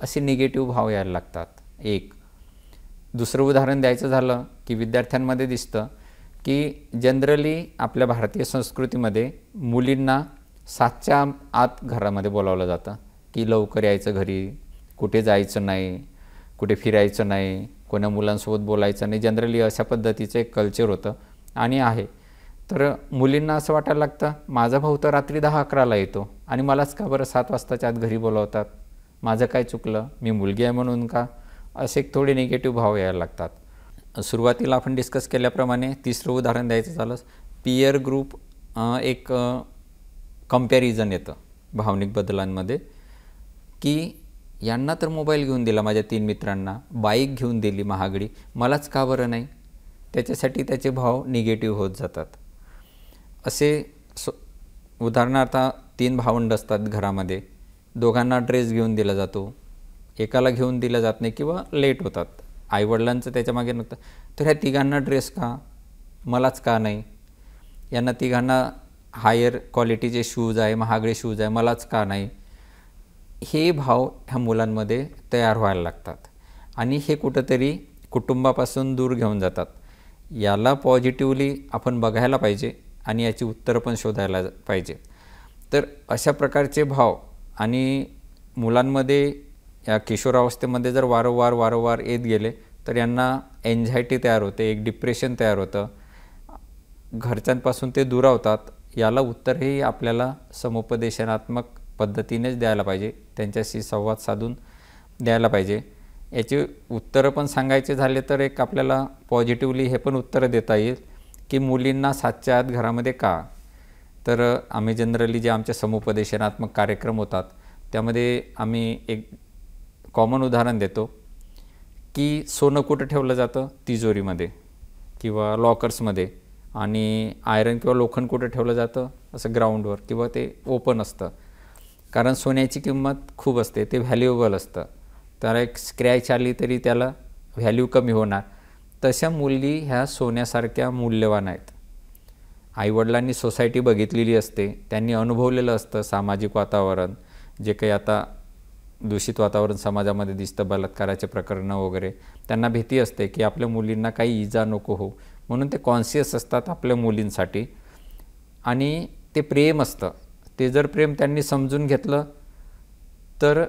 असे निगेटिव्ह भाव यायला लागतात. एक दुसरं उदाहरण द्यायचं झालं की विद्यार्थ्यांमध्ये दिसतं की जनरली आपल्या भारतीय संस्कृतीमध्ये मुलींना 7च्या आत घरामध्ये बोलावलं जातं की लवकर यायचं घरी, कुठे जायचं नाही, कुठे फिरायचं नाही, कोणा मुलांसोबत बोलायचं नाही. जनरली अशा पद्धतीचं एक कल्चर होतं आणि आहे. तर मुलींना असं वाटायला लागतं माझा भाऊ तर रात्री 10-11ला येतो आणि मलाच का बरं 7 वाजताच्या आत घरी बोलावतात, माझं काय चुकलं, मी मुलगी आहे म्हणून का, असे एक थोडे निगेटिव्ह भाव यायला लागतात. सुरुवातीला आपण डिस्कस केल्याप्रमाणे तिसरं उदाहरण द्यायचं झालं पियर ग्रुप, एक कंपॅरिझन येतं भावनिक बदलांमध्ये की यांना तर मोबाईल घेऊन दिला माझ्या 3 मित्रांना, बाईक घेऊन दिली महागडी, मलाच का बरं नाही, त्याच्यासाठी त्याचे भाव निगेटिव्ह होत जातात. असे उदाहरणार्थ 3 भावंड असतात घरामध्ये, दोघांना ड्रेस घेऊन दिला जातो, एकाला घेऊन दिला जात नाही किंवा लेट होतात, आईवडिलांचं त्याच्यामागे नव्हतं, तर ह्या तिघांना ड्रेस का, मलाच का नाही, यांना तिघांना हायर क्वालिटीचे शूज आहे, महागडे शूज आहे, मलाच का नाही, हे भाव ह्या मुलांमध्ये तयार व्हायला लागतात आणि हे कुठंतरी कुटुंबापासून दूर घेऊन जातात. याला पॉझिटिव्हली आपण बघायला पाहिजे आणि याची उत्तरं पण शोधायला पाहिजे. तर अशा प्रकारचे भाव आणि मुलांमध्ये या किशोरावस्थेमध्ये जर वारंवार येत गेले तर यांना एन्झायटी तयार होते, एक डिप्रेशन तयार होतं, घरच्यांपासून ते दुरावतात. याला उत्तर हे आपल्याला समुपदेशनात्मक पद्धतीनेच द्यायला पाहिजे, त्यांच्याशी संवाद साधून द्यायला पाहिजे. याची उत्तरं पण सांगायचे झाले तर एक आपल्याला पॉझिटिव्हली हे पण उत्तरं देता येईल की मुलींना 7च्या आत घरामध्ये का. तर आम्ही जनरली जे आमचे समुपदेशनात्मक कार्यक्रम होतात त्यामध्ये आम्ही एक कॉमन उदाहरण देतो की सोनं कुठं ठेवलं जातं, तिजोरीमध्ये किंवा लॉकर्समध्ये, आणि आयरन किंवा लोखंड कुठं ठेवलं जातं, असं ग्राउंडवर किंवा ते ओपन असतं. कारण सोन्याची किंमत खूप असते, ते व्हॅल्युएबल असतं, त्याला एक स्क्रॅच आली तरी त्याला व्हॅल्यू कमी होणार. तशा मुली ह्या सोन्यासारख्या मूल्यवान आहेत. आईवडिलांनी सोसायटी बघितलेली असते, त्यांनी अनुभवलेलं असतं सामाजिक वातावरण, जे काही आता दूषित वातावरण समाजामध्ये दिसतं, बलात्काराचे प्रकरणं वगैरे, त्यांना भीती असते की आपल्या मुलींना काही इजा नको हो, म्हणून ते कॉन्शियस असतात आपल्या मुलींसाठी. आणि ते प्रेम असतं, ते जर प्रेम त्यांनी समजून घेतलं तर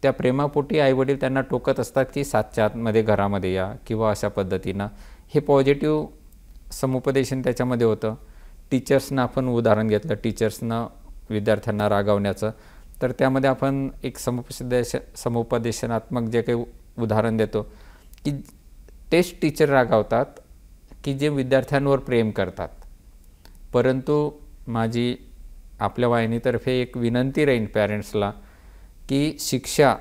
त्या प्रेमापोटी आईवडील त्यांना टोकत असतात की 7च्या आतमध्ये घरामध्ये या किंवा अशा पद्धतीनं. हे पॉझिटिव्ह समुपदेशन त्याच्यामध्ये होतं. टीचर्सनं आपण उदाहरण घेतलं, टीचर्सनं विद्यार्थ्यांना रागावण्याचं, तर त्यामध्ये आपण एक समुपदेशनात्मक जे काही उदाहरण देतो की तेच टीचर रागावतात की जे विद्यार्थ्यांवर प्रेम करतात. परंतु माझी आपल्या वाहिनीतर्फे एक विनंती राहील पॅरेंट्सला की शिक्षा,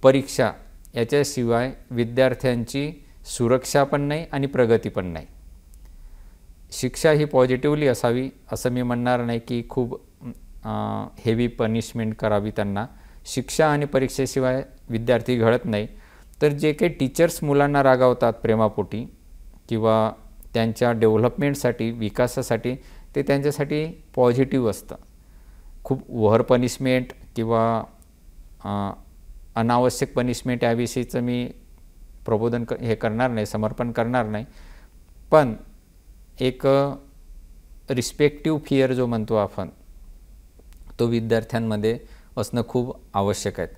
परीक्षा याच्याशिवाय विद्यार्थ्यांची सुरक्षा पण नाही आणि प्रगती पण नाही. शिक्षा ही पॉझिटिव्हली असावी, असं मी म्हणणार नाही की खूप हेवी पनिशमेंट करावी त्यांना. शिक्षा आणि परीक्षेशिवाय विद्यार्थी घडत नाही. तर जे काही टीचर्स मुलांना रागावतात प्रेमापोटी किंवा त्यांच्या डेव्हलपमेंटसाठी, विकासासाठी, ते त्यांच्यासाठी पॉझिटिव्ह असतं. खूप ओव्हर पनिशमेंट किंवा अनावश्यक पनिशमेंट याविषयीचं मी प्रबोधन हे करणार नाही, समर्पण करणार नाही. पण एक रिस्पेक्टिव्ह फिअर जो म्हणतो आपण, तो विद्यार्थ्यांमध्ये असणं खूप आवश्यक आहे.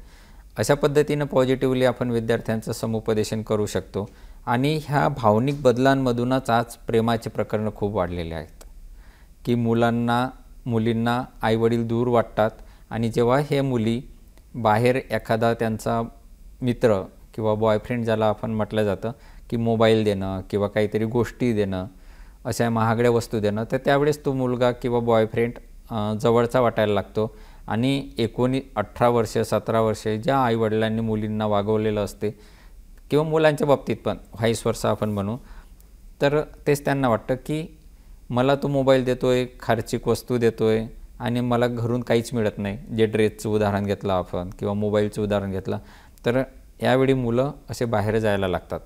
अशा पद्धतीनं पॉझिटिव्हली आपण विद्यार्थ्यांचं समुपदेशन करू शकतो. आणि ह्या भावनिक बदलांमधूनच आज प्रेमाचे प्रकरणं खूप वाढलेले आहेत की मुलींना आईवडील दूर वाटतात आणि जेव्हा हे मुली बाहेर एखादा त्यांचा मित्र किंवा बॉयफ्रेंड ज्याला आपण म्हटलं जातं की मोबाईल देणं किंवा काहीतरी गोष्टी देणं, अशा महागड्या वस्तू देणं, तर त्यावेळेस तो मुलगा किंवा बॉयफ्रेंड जवळचा वाटायला लागतो. आणि 18 वर्ष 17 वर्षे ज्या आईवडिलांनी मुलींना वागवलेलं असते किंवा मुलांच्या बाबतीत पण व्हाईस वर्सा आपण म्हणू, तर तेच त्यांना वाटतं की मला तो मोबाईल देतो आहे, खर्चिक वस्तू देतो आहे आणि मला घरून काहीच मिळत नाही. जे ड्रेसचं उदाहरण घेतलं आपण किंवा मोबाईलचं उदाहरण घेतलं, तर यावेळी मुलं असे बाहेर जायला लागतात.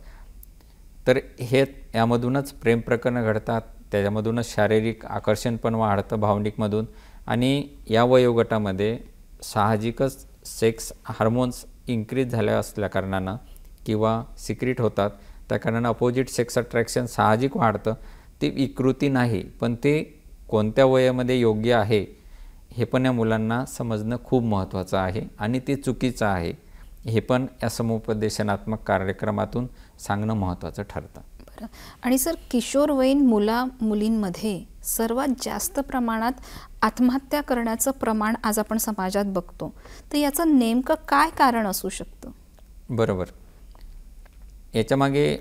तर हे यामधूनच प्रेम प्रकरणं घडतात, त्याच्यामधूनच शारीरिक आकर्षण पण वाढतं भावनिकमधून, आणि या वयोगटामध्ये साहजिकच सेक्स हार्मोन्स इन्क्रीज झाल्या असल्या कारणानं किंवा सिक्रेट होतात, त्या कारणानं अपोजिट सेक्स अट्रॅक्शन साहजिक वाढतं. ते विकृती नाही, पण ते कोणत्या वयामध्ये योग्य आहे हे पण या मुलांना समजणं खूप महत्त्वाचं आहे, आणि ते चुकीचं आहे हे पण या समुपदेशनात्मक कार्यक्रमातून सांगणं महत्त्वाचं ठरतं. बरं. आणि सर, किशोरवयीन मुलींमध्ये सर्वात जास्त प्रमाणात आत्महत्या करण्याचं प्रमाण आज आपण समाजात बघतो, तर याचं नेमकं काय कारण असू शकतं? बरोबर. याच्यामागे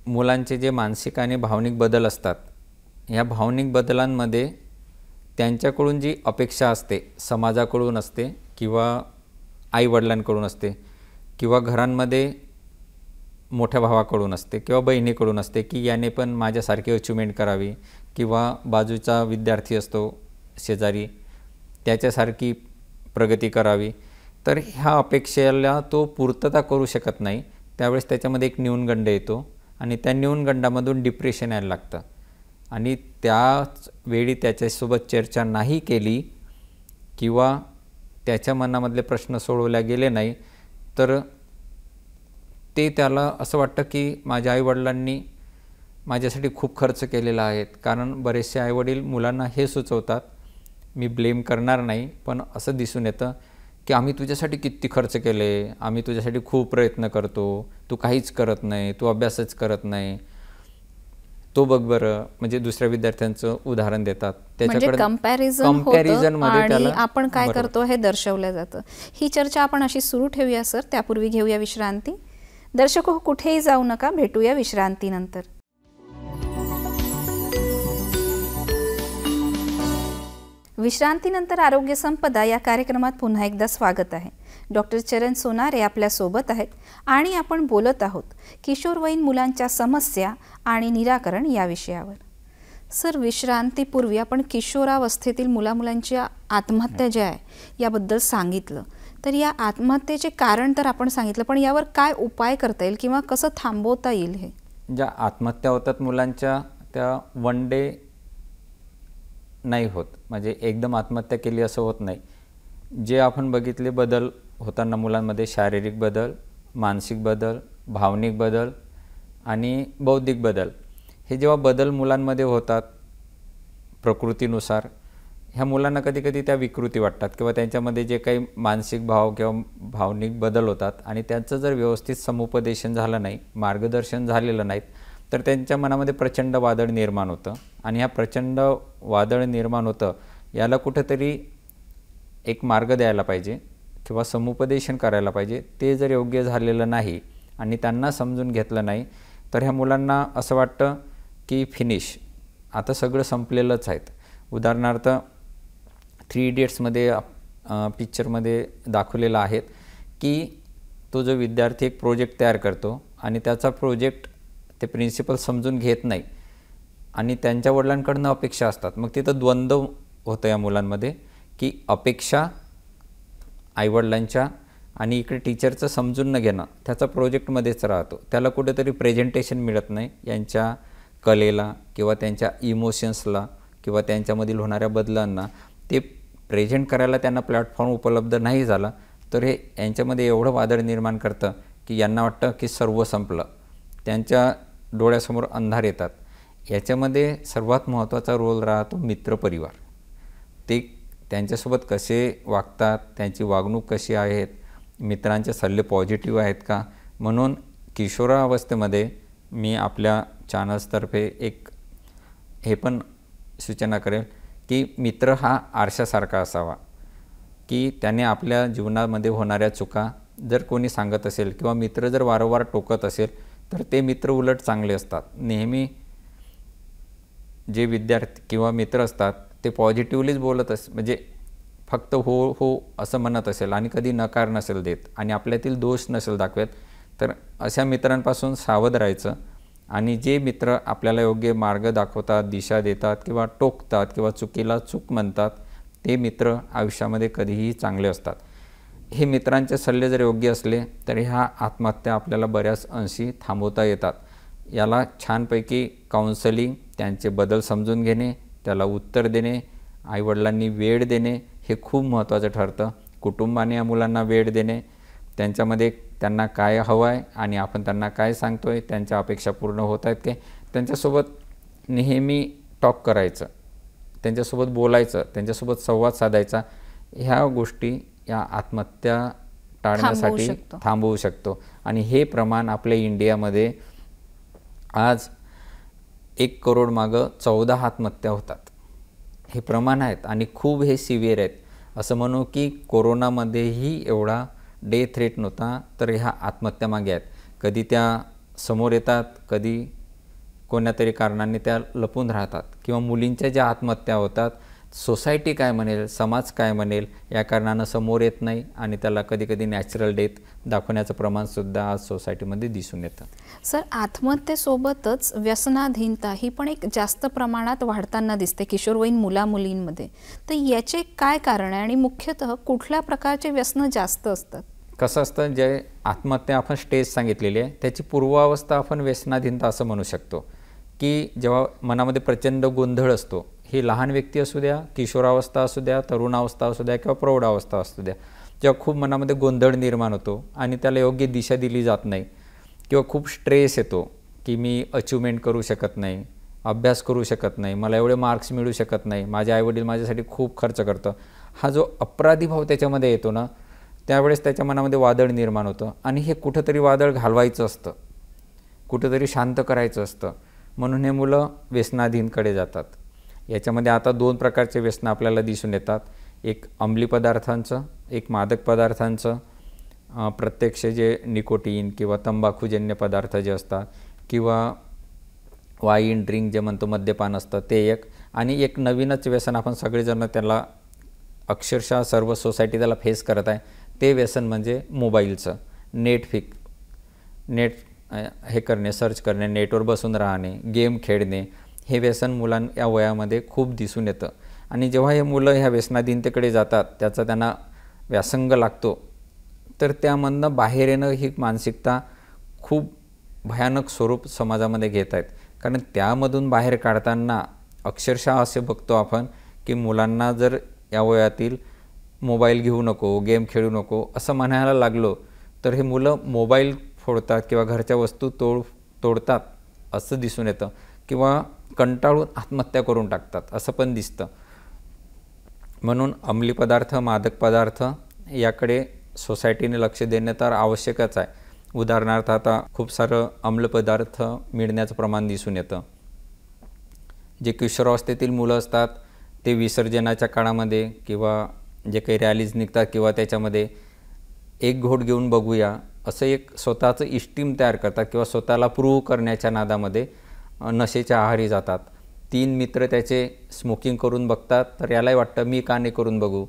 मुलांचे जे मानसिक आणि भावनिक बदल असतात, ह्या भावनिक बदलांमध्ये त्यांच्याकडून जी अपेक्षा असते, समाजाकडून असते किंवा आईवडिलांकडून असते किंवा घरांमध्ये मोठ्या भावाकडून असते किंवा बहिणीकडून असते, की याने पण माझ्यासारखी अचिव्हमेंट करावी, किंवा बाजूचा विद्यार्थी असतो शेजारी, त्याच्यासारखी प्रगती करावी. तर ह्या अपेक्षेला तो पूर्तता करू शकत नाही. त्यावेळेस त्याच्यामध्ये एक न्यूनगंड येतो, आणि त्या न्यूनगंडामधून डिप्रेशन यायला लागतं. आणि त्याच वेळी त्याच्यासोबत चर्चा नाही केली किंवा त्याच्या मनामधले प्रश्न सोडवले गेले नाही, तर ते त्याला असं वाटतं की माझ्या आईवडिलांनी माझ्यासाठी खूप खर्च केलेला आहे. कारण बरेचसे आईवडील मुलांना हे सुचवतात, मी ब्लेम करणार नाही, पण असं दिसून येतं की आम्ही तुझ्यासाठी किती खर्च केले, आम्ही तुझ्यासाठी खूप प्रयत्न करतो, तू काहीच करत नाही, तू अभ्यासच करत नाही, तो बघ बरं. म्हणजे दुसऱ्या विद्यार्थ्यांचं उदाहरण देतात, त्याच्याकडे कंपॅरिझन आणि आपण काय करतो हे दर्शवलं जातं. ही चर्चा आपण अशी सुरू ठेवूया सर, त्यापूर्वी घेऊया विश्रांती. दर्शको, कुठेही जाऊ नका, भेटूया विश्रांतीनंतर. विश्रांतीनंतर आरोग्य संपदा या कार्यक्रमात पुन्हा एकदा स्वागत आहे. डॉक्टर चरण सोनारे आपल्यासोबत आहेत आणि आपण बोलत आहोत किशोरवयीन मुलांच्या समस्या आणि निराकरण या विषयावर. सर, विश्रांतीपूर्वी आपण किशोरावस्थेतील मुलामुलांच्या आत्महत्या ज्या आहे याबद्दल सांगितलं. तर या आत्महत्येचे कारण तर आपण सांगितलं, पण यावर काय उपाय करता येईल किंवा कसं थांबवता येईल? हे ज्या आत्महत्या होतात मुलांच्या, त्या वन डे नाही होत, म्हणजे एकदम आत्महत्या केली असं होत नाही. जे आपण बघितले बदल होताना मुलांमध्ये, शारीरिक बदल, मानसिक बदल, भावनिक बदल आणि बौद्धिक बदल, हे जेव्हा बदल मुलांमध्ये होतात प्रकृतीनुसार, ह्या मुलांना कधी कधी त्या विकृती वाटतात किंवा त्यांच्यामध्ये जे काही मानसिक भाव किंवा भावनिक बदल होतात आणि त्यांचं जर व्यवस्थित समुपदेशन झालं नाही, मार्गदर्शन झालेलं नाहीत, तर त्यांच्या मनामध्ये प्रचंड वादळ निर्माण होतं. आणि ह्या प्रचंड वादळ निर्माण होतं, याला कुठंतरी एक मार्ग द्यायला पाहिजे किंवा समुपदेशन करायला पाहिजे. ते जर योग्य झालेलं नाही आणि त्यांना समजून घेतलं नाही, तर ह्या मुलांना असं वाटतं की फिनिश, आता सगळं संपलेलंच आहेत. उदाहरणार्थ 3 इडियट्समध्ये पिक्चरमध्ये दाखवलेलं आहे की तो जो विद्यार्थी एक प्रोजेक्ट तयार करतो आणि त्याचा प्रोजेक्ट ते प्रिन्सिपल समजून घेत नाही आणि त्यांच्या वडिलांकडून अपेक्षा असतात. मग तिथं द्वंद्व होतं या मुलांमध्ये की अपेक्षा आईवडिलांच्या आणि इकडे टीचरचं समजून न घेणं, त्याचा प्रोजेक्टमध्येच राहतो. त्याला कुठेतरी प्रेझेंटेशन मिळत नाही यांच्या कलेला किंवा त्यांच्या इमोशन्सला किंवा त्यांच्यामधील होणाऱ्या बदलांना. ते प्रेझेंट करायला त्यांना प्लॅटफॉर्म उपलब्ध नाही झाला, तर हे यांच्यामध्ये एवढं वादळ निर्माण करतं की यांना वाटतं की सर्व संपलं, त्यांच्या डोळ्यासमोर अंधार येतात. याच्यामध्ये सर्वात महत्त्वाचा रोल राहतो मित्रपरिवार. ते त्यांच्यासोबत कसे वागतात, त्यांची वागणूक कशी आहेत, मित्रांचे सल्ले पॉझिटिव्ह आहेत का. म्हणून किशोरावस्थेमध्ये मी आपल्या चॅनल्सतर्फे एक हे पण सूचना करेल की मित्र हा आरशासारखा असावा, की त्याने आपल्या जीवनामध्ये होणाऱ्या चुका जर कोणी सांगत असेल किंवा मित्र जर वारंवार टोकत असेल, तर ते मित्र उलट चांगले असतात. नेहमी जे विद्यार्थी किंवा मित्र असतात ते पॉझिटिव्हलीच बोलत म्हणजे फक्त हो हो असं म्हणत असेल आणि कधी नकार नसेल देत आणि आपल्यातील दोष नसेल दाखवत, तर अशा मित्रांपासून सावध राहायचं. आणि जे मित्र आपल्याला योग्य मार्ग दाखवतात, दिशा देतात किंवा टोकतात किंवा चुकीला चूक म्हणतात, ते मित्र आयुष्यामध्ये कधीही चांगले असतात. हे मित्रांचे सल्ले जर योग्य असले तर ह्या आत्महत्या आपल्याला बऱ्याच अंशी थांबवता येतात. याला छानपैकी काउन्सलिंग, त्यांचे बदल समजून घेणे, त्याला उत्तर देणे, आईवडिलांनी वेळ देणे हे खूप महत्त्वाचं ठरतं. कुटुंबाने या मुलांना वेळ देणे, त्यांच्यामध्ये त्यांना काय हवं आहे आणि आपण त्यांना काय सांगतो आहे, त्यांच्या अपेक्षा पूर्ण होत आहेत काय, त्यांच्यासोबत नेहमी टॉक करायचं, त्यांच्यासोबत बोलायचं, त्यांच्यासोबत संवाद साधायचा. ह्या गोष्टी या आत्महत्या टाळण्यासाठी थांबवू शकतो. आणि हे प्रमाण आपल्या इंडियामध्ये आज 1 करोड मागं 14 आत्महत्या होतात. हे प्रमाण आहेत आणि खूप हे सिव्हिअर आहेत. असं म्हणू की कोरोनामध्येही एवढा डेथ रेट नव्हता, तर ह्या आत्महत्या मागे आहेत. कधी त्या समोर येतात, कधी कोण्यातरी कारणाने त्या लपून राहतात. किंवा मुलींच्या ज्या आत्महत्या होतात, सोसायटी काय म्हणेल, समाज काय म्हणेल या कारणानं समोर येत नाही आणि त्याला कधीकधी नॅचरल डेथ दाखवण्याचं प्रमाणसुद्धा आज सोसायटीमध्ये दिसून येतं. सर, आत्महत्येसोबतच व्यसनाधीनता ही पण एक जास्त प्रमाणात वाढताना दिसते किशोरवयीन मुलामुलींमध्ये. तर याचे काय कारण आहे आणि मुख्यतः कुठल्या प्रकारचे व्यसनं जास्त असतात? कसं असतं, जे आत्महत्या आपण स्टेज सांगितलेली आहे त्याची पूर्वावस्था आपण व्यसनाधीनता असं म्हणू शकतो. की जेव्हा मनामध्ये प्रचंड गोंधळ असतो, ही लहान व्यक्ती असू द्या, किशोरावस्था असू द्या, तरुणावस्था असू द्या किंवा प्रौढावस्था असू द्या, जेव्हा खूप मनामध्ये गोंधळ निर्माण होतो आणि त्याला योग्य दिशा दिली जात नाही किंवा खूप स्ट्रेस येतो की मी अचिव्हमेंट करू शकत नाही, अभ्यास करू शकत नाही, मला एवढे मार्क्स मिळू शकत नाही, माझे आईवडील माझ्यासाठी खूप खर्च करतं, हा जो अपराधी भाव त्याच्यामध्ये येतो ना, त्यावेळेस त्याच्या मनामध्ये वादळ निर्माण होतं. आणि हे कुठंतरी वादळ घालवायचं असतं, कुठंतरी शांत करायचं असतं, म्हणून हे मुलं व्यसनाधीनकडे जातात. याच्यामध्ये आता 2 प्रकारचे व्यसनं आपल्याला दिसून येतात. एक अंमली पदार्थांचं, एक मादक पदार्थांचं. प्रत्यक्ष जे निकोटीन किंवा तंबाखूजन्य पदार्थ जे असतात किंवा वाईन ड्रिंक जे म्हणतो मद्यपान असतं ते एक. आणि एक नवीनच व्यसन आपण सगळेजण त्याला अक्षरशः सर्व सोसायटी त्याला फेस करत आहे, ते व्यसन म्हणजे मोबाईलचं. नेट हे करणे, सर्च करणे, नेटवर बसून राहणे, गेम खेळणे, हे व्यसन या वयामध्ये खूप दिसून येतं. आणि जेव्हा हे मुलं ह्या व्यसनाधीनतेकडे जातात, त्याचा त्यांना व्यासंग लागतो, तर त्यामधनं बाहेर येणं ही मानसिकता खूप भयानक स्वरूप समाजामध्ये घेत आहेत. कारण त्यामधून बाहेर काढताना अक्षरशः असे बघतो आपण की मुलांना जर या वयातील मोबाईल घेऊ नको, गेम खेळू नको असं म्हणायला लागलो, तर हे मुलं मोबाईल फोडतात किंवा घरच्या वस्तू तोडतात असं दिसून येतं किंवा कंटाळून आत्महत्या करून टाकतात असं पण दिसतं. म्हणून अंमली पदार्थ, मादक पदार्थ याकडे सोसायटीने लक्ष देणं तर आवश्यकच आहे. उदाहरणार्थ आता खूप सारं अंमली पदार्थ मिळण्याचं प्रमाण दिसून येतं. जे किशोरावस्थेतील मुलं असतात ते विसर्जनाच्या काळामध्ये किंवा जे काही रॅलीज निघतात किंवा त्याच्यामध्ये एक घोट घेऊन बघूया असं एक स्वतःचं इस्टीम तयार करतात किंवा स्वतःला प्रूव्ह करण्याच्या नादामध्ये नशेच्या आहारी जातात. 3 मित्र त्याचे स्मोकिंग करून बघतात, तर यालाही वाटतं मी का नाही करून बघू.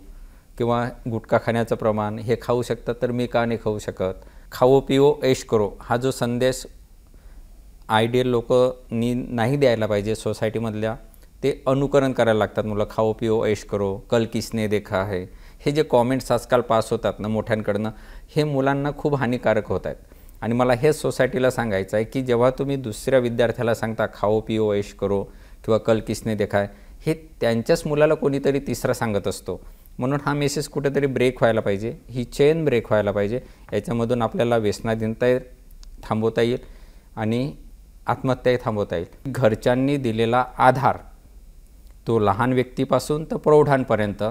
किंवा गुटखा खाण्याचं प्रमाण, हे खाऊ शकतात तर मी का नाही खाऊ शकत. खाओ पिओ ऐश करो हा जो संदेश आयडियल लोकांनी नाही द्यायला पाहिजे सोसायटीमधल्या, ते अनुकरण करायला लागतात मुलं. खाओ पिओ ऐश करो, कल किसने देखा है, हे जे कॉमेंट्स आजकाल पास होतात ना मोठ्यांकडनं, हे मुलांना खूप हानिकारक होत आहेत. आणि मला हेच सोसायटीला सांगायचं आहे की जेव्हा तुम्ही दुसऱ्या विद्यार्थ्याला सांगता खाओ पिओ ऐश करो किंवा कल किसने देखा है, हे त्यांच्याच मुलाला कोणीतरी तिसरा सांगत असतो. म्हणून हा मेसेज कुठेतरी ब्रेक व्हायला पाहिजे, ही चेन ब्रेक व्हायला पाहिजे. याच्यामधून आपल्याला व्यसनाधीनता थांबवता येईल आणि आत्महत्याही थांबवता येईल. घरच्यांनी दिलेला आधार, तो लहान व्यक्तीपासून तर प्रौढांपर्यंत,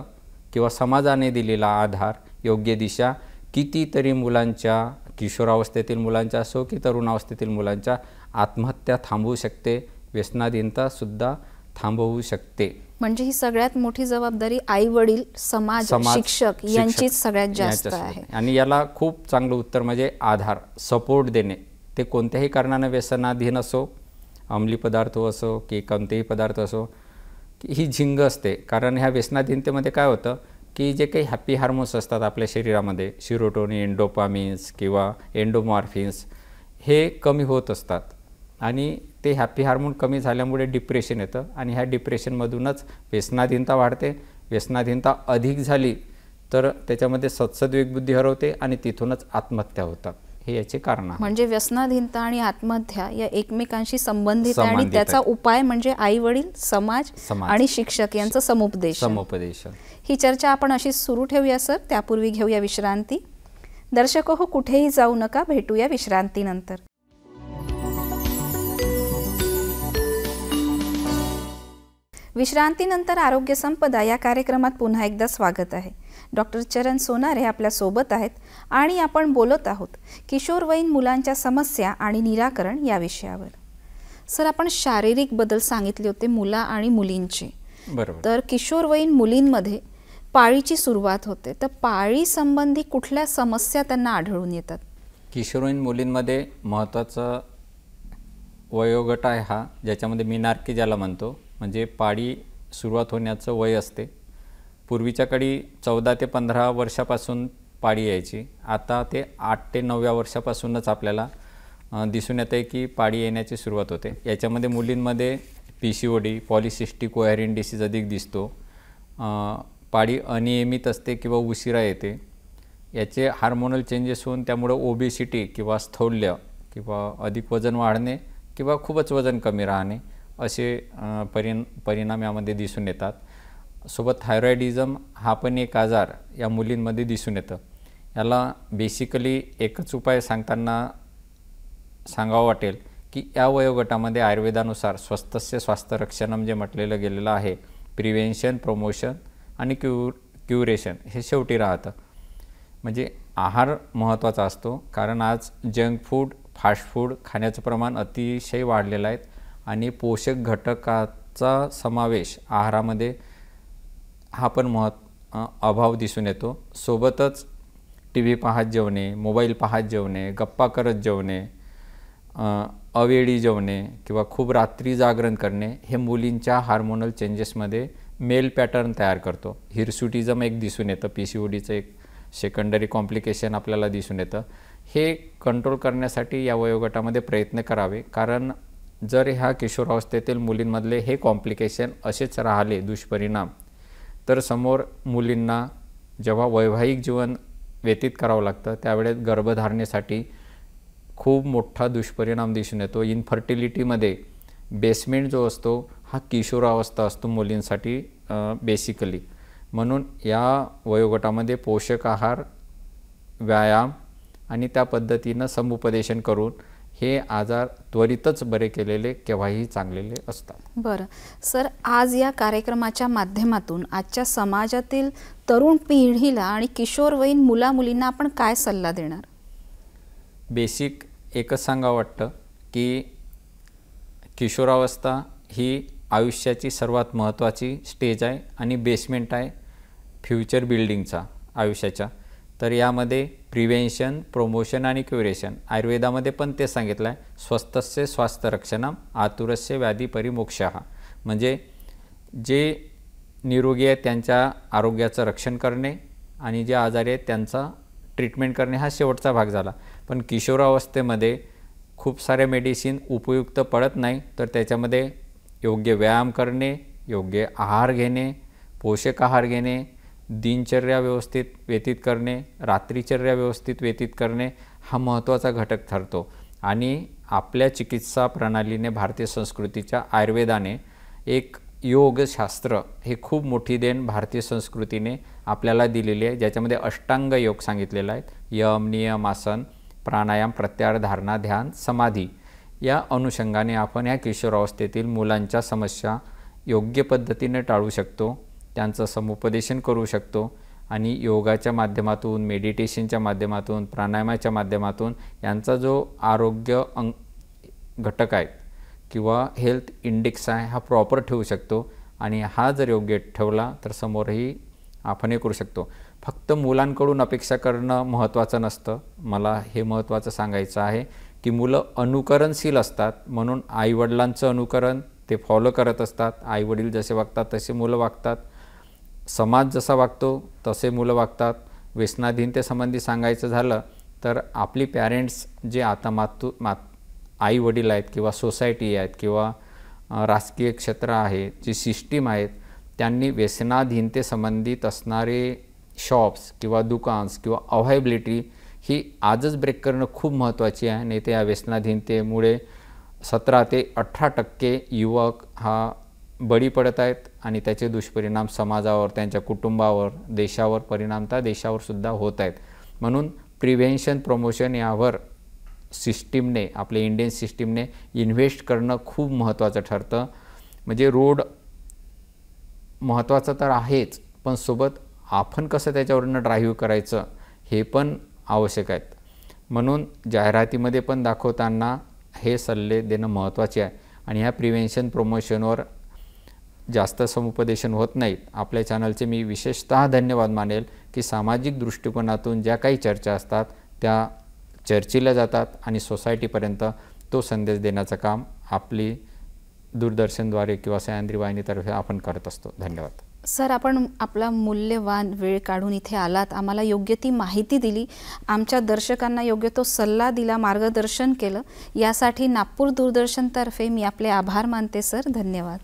किंवा समाजाने दिलेला आधार, योग्य दिशा कितीतरी मुलांच्या, किशोरावस्थेतील मुलांच्या असो की तरुणावस्थेतील मुलांच्या आत्महत्या थांबवू शकते, व्यसनाधीनतासुद्धा थांबवू शकते. म्हणजे ही सगळ्यात मोठी जबाबदारी आई वडील, समाज, शिक्षक यांचीच सगळ्यात जास्त आहे. आणि याला खूप चांगलं उत्तर म्हणजे आधार, सपोर्ट देणे. ते कोणत्याही कारणानं व्यसनाधीन असो, अंमली पदार्थ असो की कोणतेही पदार्थ असो, ही झिंग असते. कारण ह्या व्यसनाधीनतेमध्ये काय होतं की जे काही हॅपी हार्मोन्स असतात आपल्या शरीरामध्ये, सिरोटोनिन, डोपामिन्स किंवा एंडोमॉर्फिन्स, हे कमी होत असतात. आणि ते हॅपी हार्मोन कमी झाल्यामुळे डिप्रेशन येतं आणि ह्या डिप्रेशनमधूनच व्यसनाधीनता वाढते. व्यसनाधीनता अधिक झाली तर त्याच्यामध्ये सद्सद्विवेक बुद्धी हरवते आणि तिथूनच आत्महत्या होतात. हे याचे कारण आहे. म्हणजे व्यसनाधीनता आणि आत्महत्या या एकमेकांशी संबंधित आहे आणि संबंधित त्याचा आहे. उपाय म्हणजे आई वडील, समाज आणि शिक्षक यांचं समुपदेशन. ही चर्चा आपण अशीच सुरू ठेवूया सर. त्यापूर्वी घेऊया विश्रांती. दर्शको हो, कुठेही जाऊ नका, भेटूया विश्रांतीनंतर. विश्रांतीनंतर आरोग्य संपदा या कार्यक्रमात पुन्हा एकदा स्वागत आहे. डॉक्टर चरण सोनारे आपल्या सोबत आहेत आणि आपण बोलत आहोत किशोरवयीन मुलांच्या समस्या आणि निराकरण या विषयावर. सर, आपण शारीरिक बदल सांगितले होते मुला आणि मुलींचे. बरोबर. तर किशोरवयीन मुलींमध्ये पाळीची सुरुवात होते, तर पाळी संबंधी कुठल्या समस्या त्यांना आढळून येतात? किशोरवयीन मुलींमध्ये महत्त्वाचा वयोगट आहे हा, ज्याच्यामध्ये मिनार्की ज्याला म्हणतो, म्हणजे पाळी सुरुवात होण्याचं वय असते. पूर्वीच्या काळी 14 ते 15 वर्षापासून पाळी यायची. आता ते 8 ते 9व्या वर्षापासूनच आपल्याला दिसून येतं की पाळी येण्याची सुरुवात होते. याच्यामध्ये मुलींमध्ये PCOD, पॉलिसिस्टिक ओव्हॅरियन डिसीज अधिक दिसतो. पाळी अनियमित असते किंवा उशिरा येते. याचे हार्मोनल चेंजेस होऊन त्यामुळं ओबेसिटी किंवा स्थौल्य किंवा अधिक वजन वाढणे किंवा खूपच वजन कमी राहणे असे परिणाम यामध्ये दिसून येतात. सोबत थायरॉइडिझम हा पण एक आजार या मुलींमध्ये दिसून येतं. याला बेसिकली एकच उपाय सांगताना सांगावं वाटेल की या वयोगटामध्ये आयुर्वेदानुसार स्वस्थस्य स्वास्थ्य रक्षणम जे म्हटलेलं गेलेलं आहे, प्रिव्हेन्शन, प्रमोशन आणि क्युरेशन हे शेवटी राहतं. म्हणजे आहार महत्त्वाचा असतो, कारण आज जंक फूड, फास्ट फूड खाण्याचं प्रमाण अतिशय वाढलेलं आहे आणि पोषक घटकाचा समावेश आहारामध्ये हा पण अभाव दिसून येतो. सोबतच TV पाहत जेवणे, मोबाईल पाहत जेवणे, गप्पा करत जेवणे, अवेळी जेवणे किंवा खूप रात्री जागरण करणे हे मुलींच्या हार्मोनल चेंजेसमध्ये मेल पॅटर्न तयार करतो. हिरसुटिझम एक दिसून येतं, PCODचं एक सेकंडरी कॉम्प्लिकेशन आपल्याला दिसून येतं. हे कंट्रोल करण्यासाठी या वयोगटामध्ये प्रयत्न करावे, कारण जर ह्या किशोरावस्थेतील मुलींमधले हे कॉम्प्लिकेशन असेच राहिले दुष्परिणाम, तर समोर मुलींना जेव्हा वैवाहिक जीवन व्यतीत करावं लागतं त्यावेळेस गर्भधारणेसाठी खूप मोठा दुष्परिणाम दिसून येतो. इन्फर्टिलिटीमध्ये बेसमेंट जो असतो हा किशोरावस्था असतो मुलींसाठी बेसिकली. म्हणून या वयोगटामध्ये पोषक आहार, व्यायाम आणि त्या पद्धतीनं समुपदेशन करून हे आजार त्वरितच बरे केलेले केव्हाही चांगलेले असतात. बरं सर, आज या कार्यक्रमाच्या माध्यमातून आजच्या समाजातील तरुण पिढीला आणि किशोरवयीन मुला-मुलींना आपण काय सल्ला देणार? बेसिक एकच सांगावं वाटतं की किशोरावस्था ही आयुष्याची सर्वात महत्त्वाची स्टेज आहे आणि बेसमेंट आहे फ्युचर बिल्डिंगचा आयुष्याच्या. तर यामध्ये प्रिव्हेन्शन, प्रमोशन आणि क्युरेशन, आयुर्वेदामध्ये पण ते सांगितलं आहे, स्वस्थस्य स्वास्थ्य रक्षणम आतुरस्य व्याधी परिमोक्षः. म्हणजे जे निरोगी आहेत त्यांच्या आरोग्याचं रक्षण करणे आणि जे आजारी आहेत त्यांचा ट्रीटमेंट करणे हा शेवटचा भाग झाला. पण किशोरावस्थेमध्ये खूप सारे मेडिसिन उपयुक्त पडत नाही, तर त्याच्यामध्ये योग्य व्यायाम करणे, योग्य आहार घेणे, पोषक आहार घेणे, दिनचर्या व्यवस्थित व्यतीत करणे, रात्रीचर्या व्यवस्थित व्यतीत करणे हा महत्त्वाचा घटक ठरतो. आणि आपल्या चिकित्सा प्रणालीने, भारतीय संस्कृतीच्या आयुर्वेदाने एक योगशास्त्र हे खूप मोठी देण भारतीय संस्कृतीने आपल्याला दिलेली आहे, ज्याच्यामध्ये अष्टांग योग सांगितलेला आहे. यम, नियम, आसन, प्राणायाम, प्रत्याहार, धारणा, ध्यान, समाधी या अनुषंगाने आपण या किशोरावस्थेतील मुलांच्या समस्या योग्य पद्धतीने टाळू शकतो, त्यांचं समुपदेशन करू शकतो आणि योगाच्या माध्यमातून, मेडिटेशनच्या माध्यमातून, प्राणायामाच्या माध्यमातून यांचा जो आरोग्य घटक आहे किंवा हेल्थ इंडेक्स आहे हा प्रॉपर ठेवू शकतो. आणि हा जर योग्य ठेवला तर समोरही आपण हे करू शकतो. फक्त मुलांकडून अपेक्षा करणं महत्त्वाचं नसतं. मला हे महत्त्वाचं सांगायचं आहे की मुलं अनुकरणशील असतात, म्हणून आईवडिलांचं अनुकरण ते फॉलो करत असतात. आईवडील जसे वागतात तसे मुलं वागतात, समाज जसा वागतो तसे मुलं वागतात. व्यसनाधीनतेसंबंधी सांगायचं झालं तर आपली पॅरेंट्स जे आता आई वडील आहेत किंवा सोसायटी आहेत किंवा राजकीय क्षेत्र आहे, जी सिस्टीम आहेत, त्यांनी व्यसनाधीनतेसंबंधित असणारे शॉप्स किंवा दुकान्स किंवा अव्हायबिलिटी ही आजच ब्रेक करणं खूप महत्त्वाची आहे. नाही तर या व्यसनाधीनतेमुळे 17 ते 18% युवक हा बळी पडत आहेत आणि त्याचे दुष्परिणाम समाजावर, त्यांच्या कुटुंबावर, देशावर, परिणामतः देशावर सुद्धा होत आहेत. म्हणून प्रिव्हेन्शन प्रमोशन यावर सिस्टीमने, आपल्या इंडियन सिस्टीमने इन्व्हेस्ट करणं खूप महत्त्वाचं ठरतं. म्हणजे रोड महत्त्वाचं तर आहेच, पण सोबत आपण कसं त्याच्यावरनं ड्राईव्ह करायचं हे पण आवश्यक आहेत. म्हणून जाहिरातीमध्ये पण दाखवताना हे सल्ले देणं महत्त्वाचे आहे. आणि ह्या प्रिव्हेन्शन प्रमोशनवर जास्त समुपदेशन होत नाहीत. आपल्या चॅनलचे मी विशेषतः धन्यवाद मानेल की सामाजिक दृष्टिकोनातून ज्या काही चर्चा असतात त्या चर्चेला जातात आणि सोसायटीपर्यंत तो संदेश देण्याचं काम आपली दूरदर्शनद्वारे किंवा सह्याद्री वाहिनीतर्फे आपण करत असतो. धन्यवाद. सर, आपण आपला मूल्यवान वेळ काढून इथे आलात, आम्हाला योग्य ती माहिती दिली, आमच्या दर्शकांना योग्य तो सल्ला दिला, मार्गदर्शन केलं. यासाठी नागपूर दूरदर्शनतर्फे मी आपले आभार मानते सर. धन्यवाद.